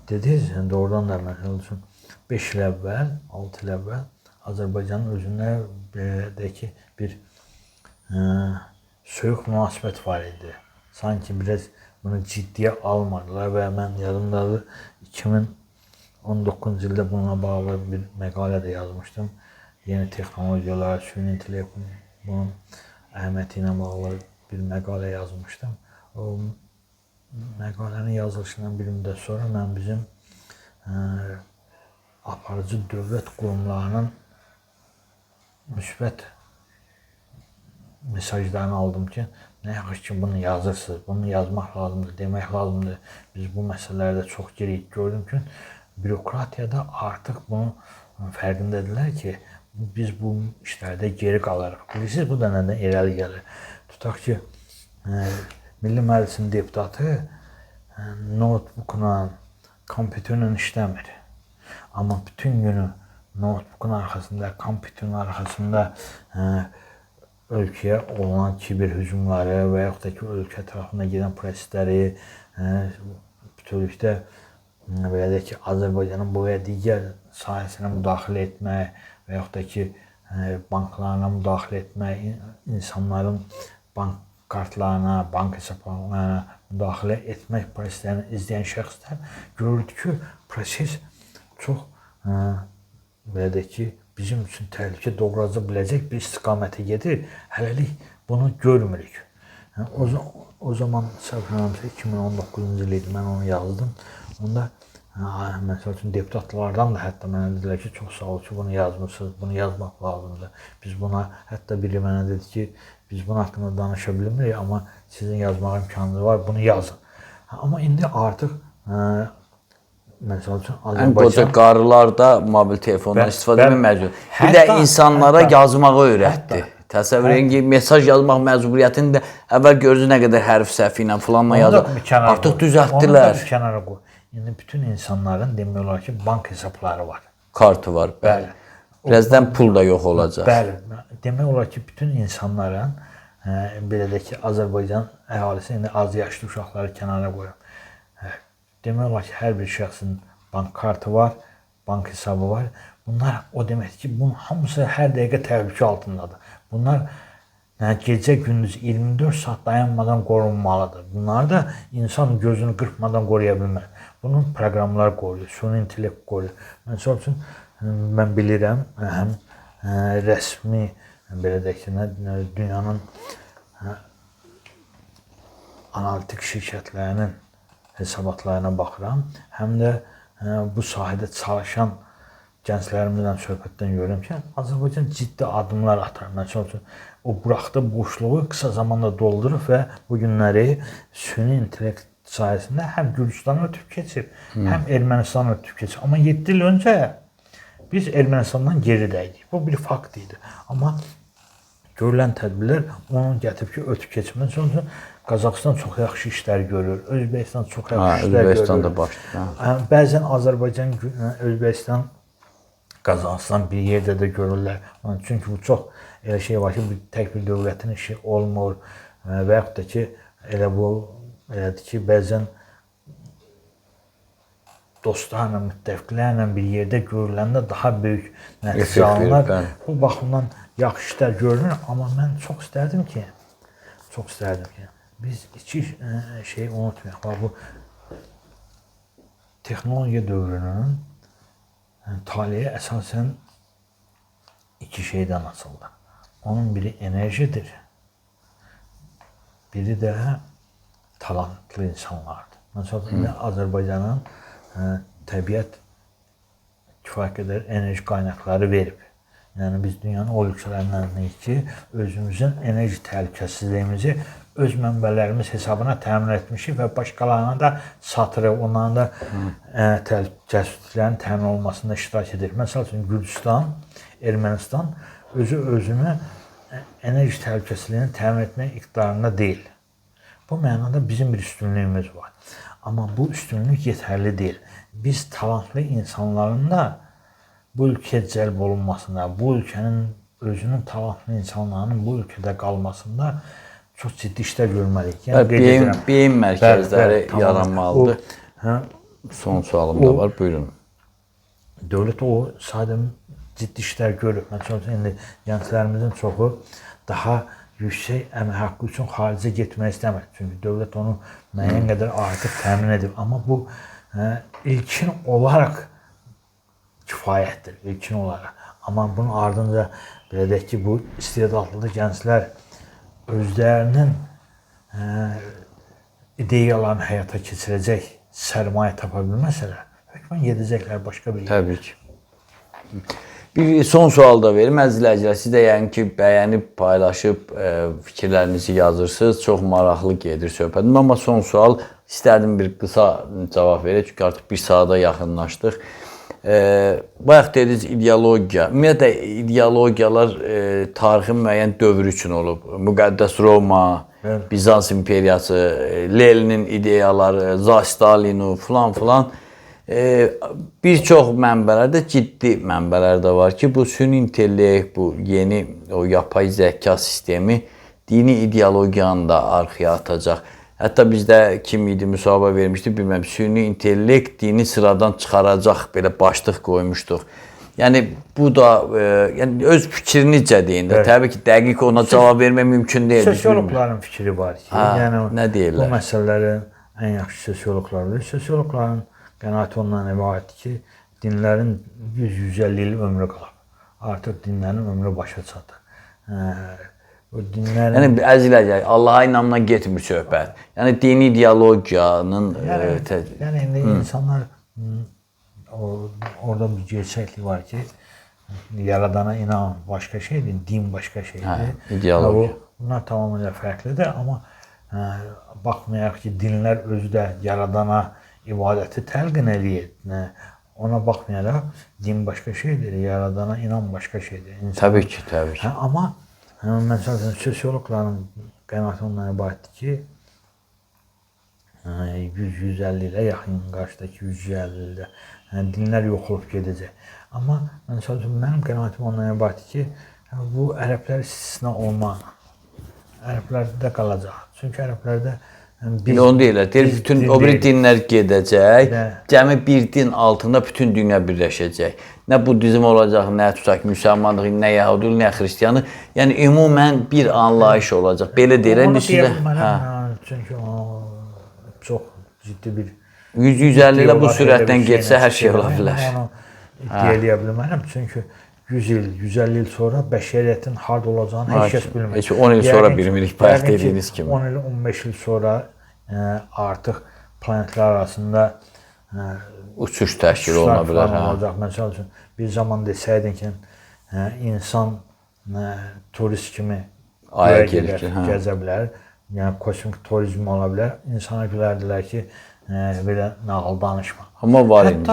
dediniz, doğrudan da məsəl üçün 5 il əvvəl, 6 il əvvəl Azərbaycanın özündə belədəki bir soyuq münasibət var idi. Sanki biraz bunu ciddiyə almadılar və mən yadımdadır 2019 ildə bununla bağlı bir məqalə də yazmışdım. Yeni texnologiyalar, süni intellekt, bunun əhəmiyyəti ilə bağlı bir məqalə yazmışdım. O məqalənin yazılışından bir müddət sonra mən bizim aparıcı dövlət qurumlarının müsbət mesajlarını aldım ki, nə yaxşı ki, bunu yazırsınız, bunu yazmaq lazımdır, demək lazımdır. Biz bu məsələlərdə çox gerilik gördüm ki, bürokratiyada artıq bunun fərqindədirlər ki, biz bu işlərdə geri qalırıq. Bilirsiniz, bu da nədən irəli gəlir? Tutaq ki, Milli Məclisin deputatı notebookla, kompüterlə işləmir. Amma bütün günü notebookun arxasında, kompüterin arxasında ölkəyə olan kiber hücumları və yaxud da ki, ölkə tərəfindən gedən prosesləri, bütövlükdə belə deyək ki, Azərbaycanın bu və digər sahəsinə müdaxilə etmək və yaxud da ki, banklarına müdaxilə etmək, insanların bank kartlarına, bank hesablarına müdaxilə etmək proseslərini izləyən şəxslər görürdü ki, proses çox belə deyək ki, bizim üçün təhlükə doğuraca biləcək bir istiqamətə gedir. Hələlik bunu görmürük. O zaman səhv 2019-cu il idi, mən onu yazdım. Onda məsəl üçün deputatlardan da hətta mənə dedilər ki, çox sağ ol ki, bunu yazmışsınız, bunu yazmaq lazımdır. Biz buna, hətta biri mənə dedi ki, biz bunun haqqında danışa bilmirik, amma sizin yazmağa imkanınız var, bunu yazın. Amma indi artıq məsəl üçün Azərbaycan qoca qarılar da mobil telefondan istifadə etmək məcbur. Bir də insanlara yazmağı öyrətdi. Təsəvvür edin ki, mesaj yazmaq məcburiyyətini də əvvəl görürsünüz nə qədər hərf səhvi ilə falanla yazır. Artıq düzəltdilər. Onu da bir kənara qoy. İndi bütün insanların demək olar ki, bank hesabları var. Kartı var, bəli. Birazdan pul da yox olacaq. Bəli. Demək olar ki, bütün insanların belə də ki, Azərbaycan əhalisi, indi az yaşlı uşaqları kənara qoyuram. Demək olar ki, hər bir şəxsin bank kartı var, bank hesabı var. Bunlar o deməkdir ki, bunun hamısı hər dəqiqə təhlükə altındadır. Bunlar gecə gündüz 24 saat dayanmadan qorunmalıdır. Bunlar da insan gözünü qırpmadan qoruya bilmir. Bunun proqramlar qoruyur, süni intellekt qoruyur. Məsəl üçün, mən bilirəm, həm rəsmi, belə deyək ki, dünyanın analitik şirkətlərinin hesabatlarına baxıram, həm də bu sahədə çalışan gənclərimizlə söhbətdən görürəm ki, Azərbaycan ciddi adımlar atar. Məsəl üçün, o buraxdığı boşluğu qısa zamanda doldurur və bu günləri süni intellekt sayəsində həm Gürcüstan ötüb keçib, həm Ermənistan ötüb keçib. Amma 7 il öncə biz Ermənistandan geridəydik. Bu bir fakt idi. Amma görülən tədbirlər onun gətirib ki, ötüb keçib. Məsəl üçün, Qazaxıstan çox yaxşı işlər görür, Özbəkistan çox yaxşı işlər görür. Özbəkistan da başlayır. Bəzən Azərbaycan, Özbəkistan, Qazaxıstan bir yerdə də görürlər. Çünki bu çox elə şey var ki, tək bir dövlətin işi olmur və yaxud da ki, elədir ki, bəzən dostlarla, müttəfiqlərlə bir yerdə görüləndə daha böyük nəticə alınır. Bu baxımdan yaxşı işlər görünür, amma mən çox istərdim ki, biz iki şeyi unutmayaq. Bu texnologiya dövrünün taliyə əsasən iki şeydən asıldı. Onun biri enerjidir, biri də talantlı insanlardır. Məsələn, Azərbaycanın təbiət kifayət qədər enerji qaynaqları verib. Yəni biz dünyanın o ölkələrindəndik ki, özümüzün enerji təhlükəsizliyimizi öz mənbələrimiz hesabına təmin etmişik və başqalarına da satırıq. Onların da təhlükəsizliklərin təmin olunmasında iştirak edir. Məsəl üçün Gürcüstan, Ermənistan özünü enerji təhlükəsizliyini təmin etmək iqtidarında deyil. Bu mənada bizim bir üstünlüyümüz var. Amma bu üstünlük yetərli deyil. Biz talantlı insanların da bu ülkəyə cəlb olunmasında, bu ölkənin özünün talantlı insanlarının bu ölkədə qalmasında çox ciddi işlər görməliyik. Yəni, beyin mərkəzləri yaranmalıdır. Son sualım da var, buyurun. Dövlət o sadə ciddi işlər görüb. Məsələn, indi gənclərimizin çoxu daha yüksək əmək haqqı üçün xaricə getmək istəmir. Çünki dövlət onu müəyyən qədər artıq təmin edib. Amma bu ilkin olaraq kifayətdir, ilkin olaraq. Amma bunun ardınca belə deyək ki, bu istedadlı gənclər özlərinin ideyalarını həyata keçirəcək sərmayə tapa bilməsələr, hökmən gedəcəklər başqa bir yerə. Təbii ki. Bir son sual da verim. Əzizləyicilər, siz də yəni ki, bəyənib, paylaşıb, fikirlərinizi yazırsınız. Çox maraqlı gedir söhbətim. Amma son sual, istərdim bir qısa cavab verək. Çünki artıq bir saata yaxınlaşdıq. Bayaq dediniz ideologiya. Ümumiyyətlə, ideologiyalar tarixin müəyyən dövr üçün olub. Müqəddəs Roma, Bizans imperiyası, Leninin ideyaları, Stalinu filan. Bir çox mənbələrdə ciddi mənbələr də var ki, bu süni intellekt, bu yeni o yapay zəka sistemi dini ideologiyanı da arxaya atacaq. Hətta bizdə kim idi müsahibə vermişdi, bilməm, süni intellekt dini sıradan çıxaracaq, belə başlıq qoymuşduq. Yəni bu da yəni öz fikrinizcə deyin də. Təbii ki, dəqiq ona cavab vermək mümkün deyil. Sosiologların fikri var ki, yəni nə deyirlər? Bu məsələlərin ən yaxşı sosiologlardır. Sosiologların qənaəti ondan ibarətdir ki, dinlərin 100-150 il ömrü qalıb. Artıq dinlərin ömrü başa çatır. Yəni, əzizləyəcək, Allaha inanma getmir söhbət. Yəni, dini ideologiyanın... Yəni, indi insanlar, orada bir gerçəklik var ki, yaradana inan başqa şeydir, din başqa şeydir. İdeologiya. Bunlar tamamilə fərqlidir, amma baxmayaq ki, dinlər özü də yaradana ibadəti təlqin eləyir. Ona baxmayaraq, din başqa şeydir, yaradana inan başqa şeydir. Təbii ki, təbii ki. Amma məsələn, sosiologların qənaəti ondan ibarətdir ki, 100-150 ilə yaxın, qarşıdakı 150 ildə dinlər yox olub gedəcək. Amma məsələn, mənim qənaətim ondan ibarətdir ki, bu ərəblər istisna olmaqla, ərəblərdə qalacaq. Çünki ərəblərdə onu deyirlər, bütün o biri dinlər gedəcək, cəmi bir din altında bütün dünya birləşəcək. Nə budizm olacaq, nə tutaq müsəlmanlıq, nə yəhudilıq, nə xristiyanlıq. Yəni, ümumən bir anlayış olacaq. Belə deyirlər. Onu deyə bilmərəm, çünki o çox ciddi bir... 100-150 ilə bu sürətdən getsə hər şey ola bilər. Onu iddia eləyə bilmərəm, çünki 100 il, 150 il sonra bəşəriyyətin harada olacağını heç kəs bilmir. Heç 10 il sonra bilmirik, bayaq dediyiniz kimi. 10 il, 15 il sonra artıq planetlər arasında uçuş təşkil oluna bilər. Məsəl üçün, bir zaman desəydin ki, insan turist kimi gəzə bilər, yəni kosmik turizm ola bilər, insana gülərdilər ki, belə nağıl danışma. Amma var indi.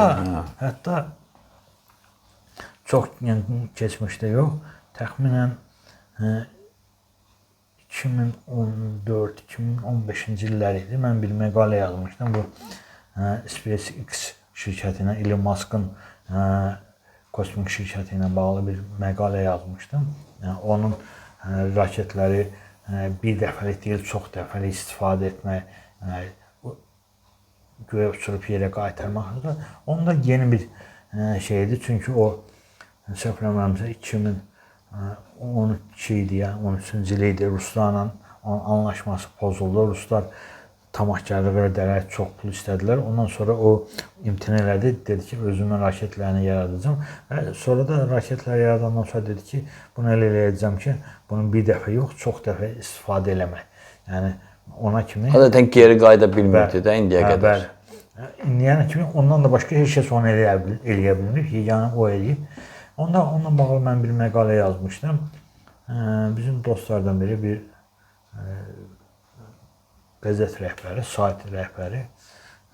Hətta çox keçmişdə yox, təxminən 2014-2015-ci illər idi. Mən bir məqalə yazmışdım. Bu SpaceX şirkəti ilə, Elon Musk'ın kosmik şirkəti ilə bağlı bir məqalə yazmışdım. Yəni, onun raketləri bir dəfəlik deyil, çox dəfəlik istifadə etmək, göyə uçurub yerə qaytarmaq. Onda yeni bir şeydir, çünki o səhv eləmirəmsə 2012 idi, yəni 13-cü il idi, Ruslarla anlaşması pozuldu. Ruslar Tamahkarlığa edərək çox pul istədilər. Ondan sonra o imtina elədi. Dedi ki, özümün raketlərini yaradacağım. Və sonra da raketləri yaradandan sonra dedi ki, bunu elə eləyəcəm ki, bunu bir dəfə yox, çox dəfə istifadə eləmək. Yəni ona kimi... Adətən geri qayıda bilmirdi də indiyə qədər. İndiyənə kimi ondan da başqa heç kəs onu eləyə bilmir. Yəni o eləyib. Onunla bağlı mən bir məqalə yazmışdım. Bizim dostlardan biri bir qəzət rəhbəri, sayt rəhbəri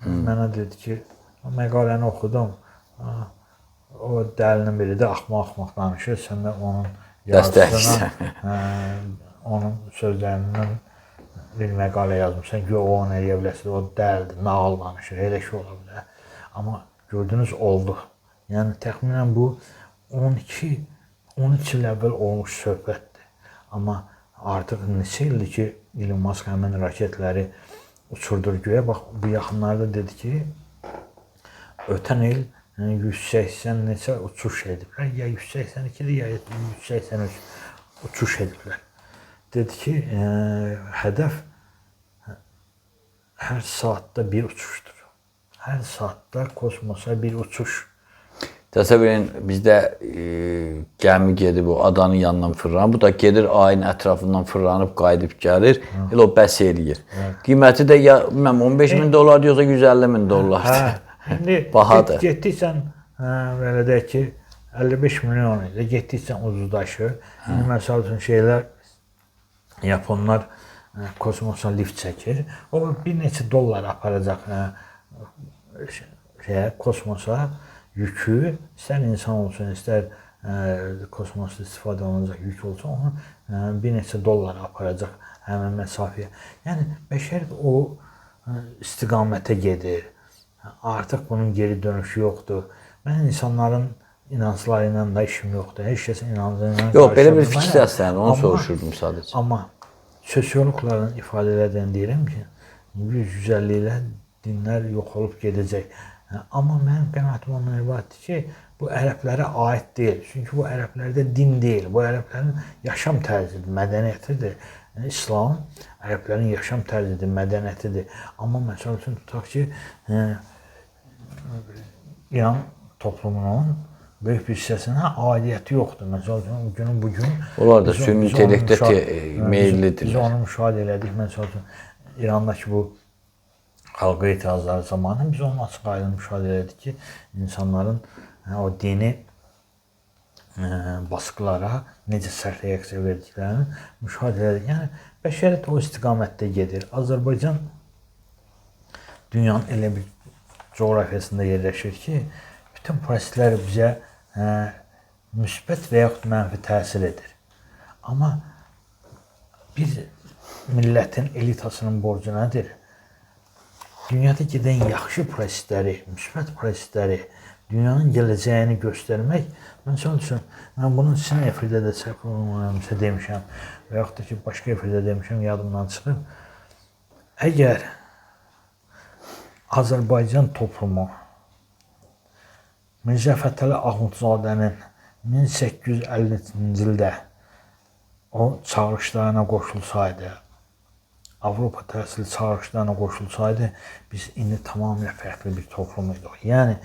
mənə dedi ki, məqaləni oxudum. O dəlinin biri də axmaq danışır. Sən də onun yazısına, onun sözlərindən bir məqalə yazmışsan ki, o onu eləyə bilərsə, o dəldir, nağıl danışır, elə şey ola bilər. Amma gördünüz, oldu. Yəni təxminən bu 13 il əvvəl olmuş söhbətdir. Amma artıq neçə ildir ki, Elon Musk həmin raketləri uçurdur göyə. Bax, bu yaxınlarda dedi ki, ötən il 180 neçə uçuş ediblər. Ya 182-dir, ya 183 uçuş ediblər. Dedi ki, hədəf hər saatda bir uçuşdur. Hər saatda kosmosa bir uçuş. Təsəvvürün bizdə gəmi gedib o adanın yanından fırlanır. Bu da gedir ayın ətrafından fırlanıb qayıdıb gəlir. Elə o bəs eləyir. Qiyməti də ya 15 min dolardır yoxsa 150 min dolardır. İndi getdiksən belə deyək ki 55 milyon ilə getdiksən ucuzlaşır. İndi məsəl üçün şeylər Yaponlar kosmosa lift çəkir. O bir neçə dollar aparacaq kosmosa yükü, istər insan olsun, istər kosmosda istifadə olunacaq yük olsun, onu bir neçə dollar aparacaq həmin məsafəyə. Yəni bəşər o istiqamətə gedir. Artıq bunun geri dönüşü yoxdur. Mən insanların inancları ilə də işim yoxdur. Heç kəsin inancı ilə yox, belə bir fikir səslənir, onu soruşurdum sadəcə. Amma sosiologların ifadələrindən deyirəm ki, 150 ilə dinlər yox olub gedəcək. Amma mənim qənaətim ondan ibarətdir ki, bu ərəblərə aid deyil. Çünki bu ərəblərdə din deyil. Bu ərəblərin yaşam tərzidir, mədəniyyətidir. İslam ərəblərin yaşam tərzidir, mədəniyyətidir. Amma məsəl üçün tutaq ki, İran toplumunun böyük bir hissəsinə aidiyyəti yoxdur. Məsəl üçün, günün bugün... Onlar da süni intellektə meyillidirlər. Biz onu müşahidə elədik. Məsəl üçün, İrandakı bu xalqa etirazları zamanı biz onun açıq aydın müşahidə elədik ki, insanların o dini baskılara necə sərt reaksiya verdiklərini müşahidə elədik. Yəni, bəşəriyyət o istiqamətdə gedir. Azərbaycan dünyanın elə bir coğrafiyasında yerləşir ki, bütün proseslər bizə müsbət və yaxud mənfi təsir edir. Amma bir millətin elitasının borcu nədir? Dünyada gedən yaxşı prosesləri, müsbət prosesləri, dünyanın gələcəyini göstərmək. Məsəl üçün, mən bunun sizin efirdə də səhv olmamışsa demişəm və yaxud da ki, başqa efirdə demişəm, yadımdan çıxıb. Əgər Azərbaycan toplumu Mirzə Fətəli Axundzadənin 1850-ci ildə o çağırışlarına qoşulsaydı, Avropa təhsili çağırışlarına qoşulsaydı, biz indi tamamilə fərqli bir toplum idik. Yəni,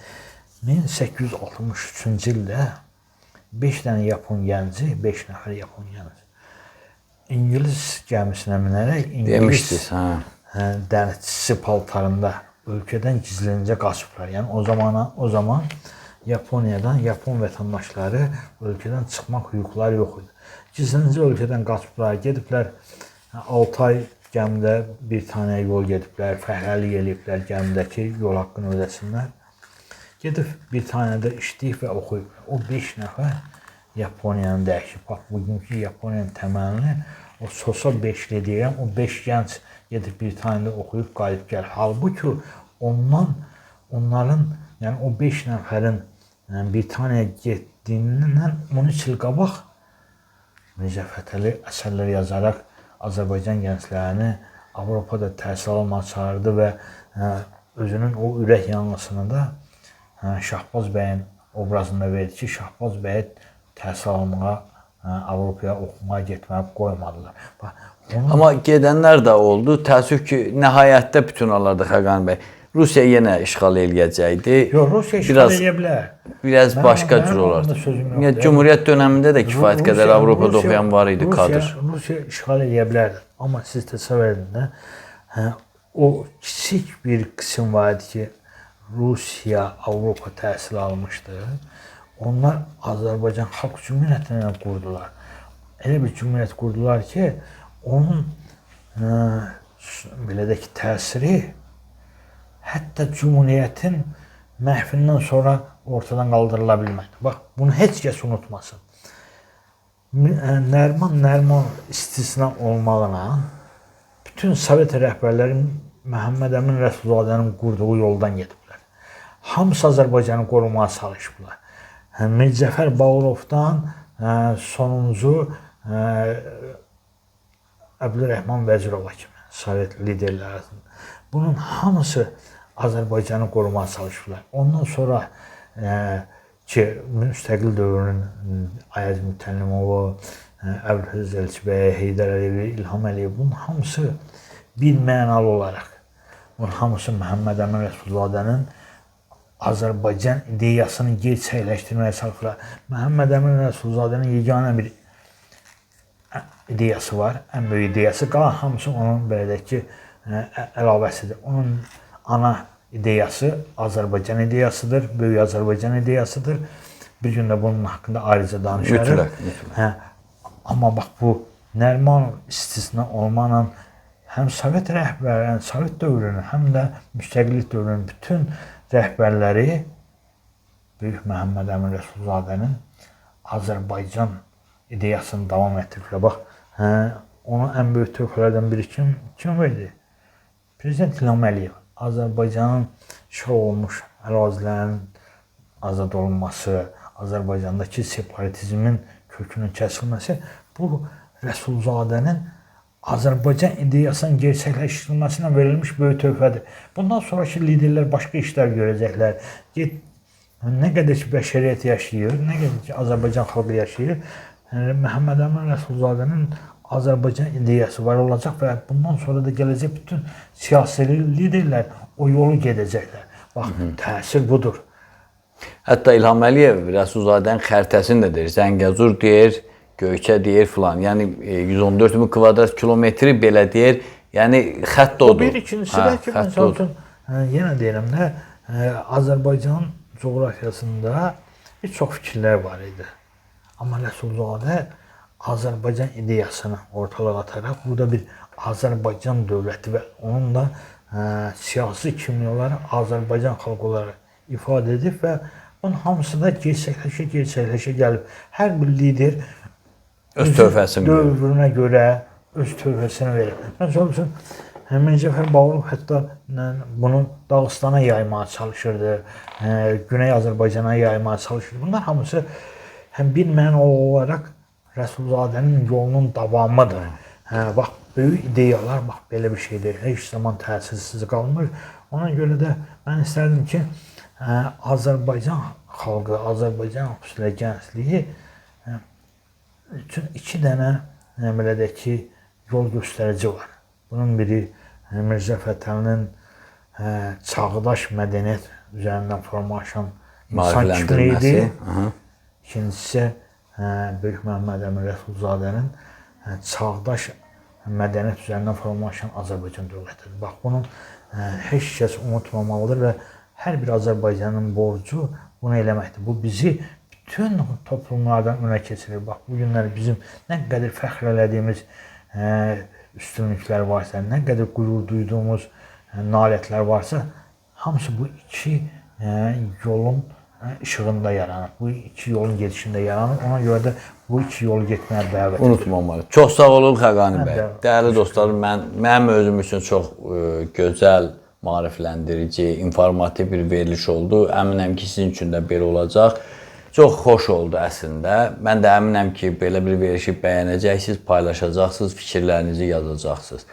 1863-cü ildə 5 dənə Yapon gənci, 5 nəfər Yapon gənci İngilis gəmisinə minərək İngilis dənizçisi paltarında ölkədən gizlincə qaçıblar. Yəni, o zaman Yaponiyadan Yapon vətəndaşları ölkədən çıxmaq hüquqları yox idi. Gizlincə ölkədən qaçıblar, gediblər 6 ay gəmidə bir tane yol gediblər, fəhləlik eləyiblər gəmidəki yol haqqını ödəsinlər. Gedib bir tane də işləyib və oxuyub. O 5 nəfər Yaponiyanı dəyişib. Bax, bugünkü Yaponiyanın təməlini o Sosa 5-li deyirəm, o 5 gənc gedib bir tane də oxuyub qalib gəlir. Halbuki onların, yəni o 5 nəfərin bir tane getdiyindən 13 il qabaq Mirzə Fətəli əsərlər yazaraq Azərbaycan gənclərini Avropada təhsil almağa çağırdı və özünün o ürək yanğısını da Şahbaz bəyin obrazında verdi ki, Şahbaz bəyi təhsil almağa Avropaya oxumaya getməyə qoymadılar. Bax, Amma gedənlər də oldu. Təəssüf ki, nəhayətdə bütün onlarda Xəqani bəy Rusiya yenə işğal eləyəcəkdi. yox, Rusiya işğal edə bilər. Biraz başqa cür olar. Cümhuriyyət dövründə də kifayət qədər Avropada oxuyan var idi kadr. Rusiya işğal edə bilərdi. Amma siz təsəvvür edin də, o kiçik bir qism var idi ki, Rusiya Avropa təhsil almışdı. Onlar Azərbaycan Xalq Cümhuriyyətini qurdular. Elə bir cümhuriyyət qurdular ki, onun belə də ki, təsiri hətta cümhuriyyətin məhvindən sonra ortadan qaldırıla bilmədi. Bax, bunu heç kəs unutmasın. Nəriman istisna olmağına bütün Sovet rəhbərləri Məhəmməd Əmin Rəsulzadənin qurduğu yoldan gediblər. Hamısı Azərbaycanı qorumaya çalışıblar. Mirzəfər Bağırovdan sonuncu Əbdülrəhman Vəzirova kimi Sovet liderləri arasında. Bunun hamısı Azərbaycanı qorumaya çalışıblar. Ondan sonra ki, müstəqil dövrün Ayaz Mütəllimova, Əbülfəz Elçibəy, Heydər Əliyev, İlham Əliyev, bunun hamısı bir mənalı olaraq, bunun hamısı Məhəmməd Əmin Rəsulzadənin Azərbaycan ideyasını gerçəkləşdirməyə çalışırlar. Məhəmməd Əmin Rəsulzadənin yeganə bir ideyası var, ən böyük ideyası. Qalan hamısı onun belə ki, əlavəsidir. Onun ana ideyası Azərbaycan ideyasıdır, böyük Azərbaycan ideyasıdır. Bir gün də bunun haqqında ayrıca danışarıq. Amma bax, bu Nəriman istisna olmaqla həm Sovet rəhbərlərinin, Sovet dövrünün, həm də müstəqillik dövrünün bütün rəhbərləri Böyük Məhəmməd Əmin Rəsulzadənin Azərbaycan ideyasını davam etdiriblər. Bax, ona ən böyük töhfələrdən biri kim verdi? Prezident İlham Əliyev. Azərbaycanın işğal olunmuş ərazilərin azad olunması, Azərbaycandakı separatizmin kökünün kəsilməsi bu Rəsulzadənin Azərbaycan ideyasının gerçəkləşdirilməsinə verilmiş böyük töhfədir. Bundan sonraki liderlər başqa işlər görəcəklər. Nə qədər ki, bəşəriyyət yaşayır, nə qədər ki, Azərbaycan xalqı yaşayır, Məhəmməd Əmin Rəsulzadənin Azərbaycan ideyası var olacaq və bundan sonra da gələcək bütün siyasi liderlər o yolu gedəcəklər. Bax, təsir budur. Hətta İlham Əliyev Rəsulzadənin xəritəsini də deyir. Zəngəzur deyir, Göyçə deyir filan. Yəni 114 min kvadrat kilometri belə deyir. Yəni xətt odur. O bir ikincisi də ki, məsəl üçün, yenə deyirəm də, Azərbaycan coğrafiyasında bir çox fikirlər var idi. Amma Rəsulzadə Azərbaycan ideyasını ortalığa ataraq, burada bir Azərbaycan dövləti və onun da siyasi kimyaları Azərbaycan xalqı olaraq ifadə edib və bunun hamısı da gerçəkləşə gəlib. Hər bir lider öz töhfəsini dövrünə görə öz töhfəsini verir. Məsəl üçün, Mirzəfər Bağırov hətta bunu Dağıstana yaymağa çalışırdı, Güney Azərbaycana yaymağa çalışırdı. Bunlar hamısı bir mənalı olaraq Rəsulzadənin yolunun davamıdır. Bax, böyük ideyalar, bax, belə bir şeydir. Heç zaman təsirsiz qalmır. Ona görə də mən istərdim ki, Azərbaycan xalqı, Azərbaycan xüsusilə gəncliyi üçün iki dənə belə də ki, yol göstərici var. Bunun biri Mirzə Fətəlinin çağdaş mədəniyyət üzərindən formalaşan insan kimliyidir. İkincisi, Böyük Məhəmməd Əmin Rəsulzadənin çağdaş mədəniyyət üzərindən formalaşan Azərbaycan dövlətidir. Bax, bunu heç kəs unutmamalıdır və hər bir Azərbaycanın borcu bunu eləməkdir. Bu bizi bütün toplumlardan önə keçirir. Bax, bu günlər bizim nə qədər fəxr elədiyimiz üstünlüklər varsa, nə qədər qürur duyduğumuz nailiyyətlər varsa, hamısı bu iki yolun işığında yaranır. Bu iki yolun gedişində yaranır. Ona görə də bu iki yolu getməyə dəvət edir. Unutmamalı. Çox sağ olun Xəqani bəy. Dəyərli dostlarım, mənim özüm üçün çox gözəl, maarifləndirici, informativ bir veriliş oldu. Əminəm ki, sizin üçün də belə olacaq. Çox xoş oldu əslində. Mən də əminəm ki, belə bir verilişi bəyənəcəksiniz, paylaşacaqsınız, fikirlərinizi yazacaqsınız.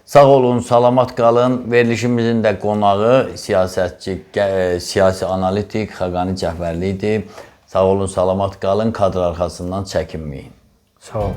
Sağ olun, salamat qalın. Verilişimizin də qonağı siyasətçi, siyasi analitik Xəqani Cəfərli idi. Sağ olun, salamat qalın. Kadr arxasından çəkinməyin. Sağ olun.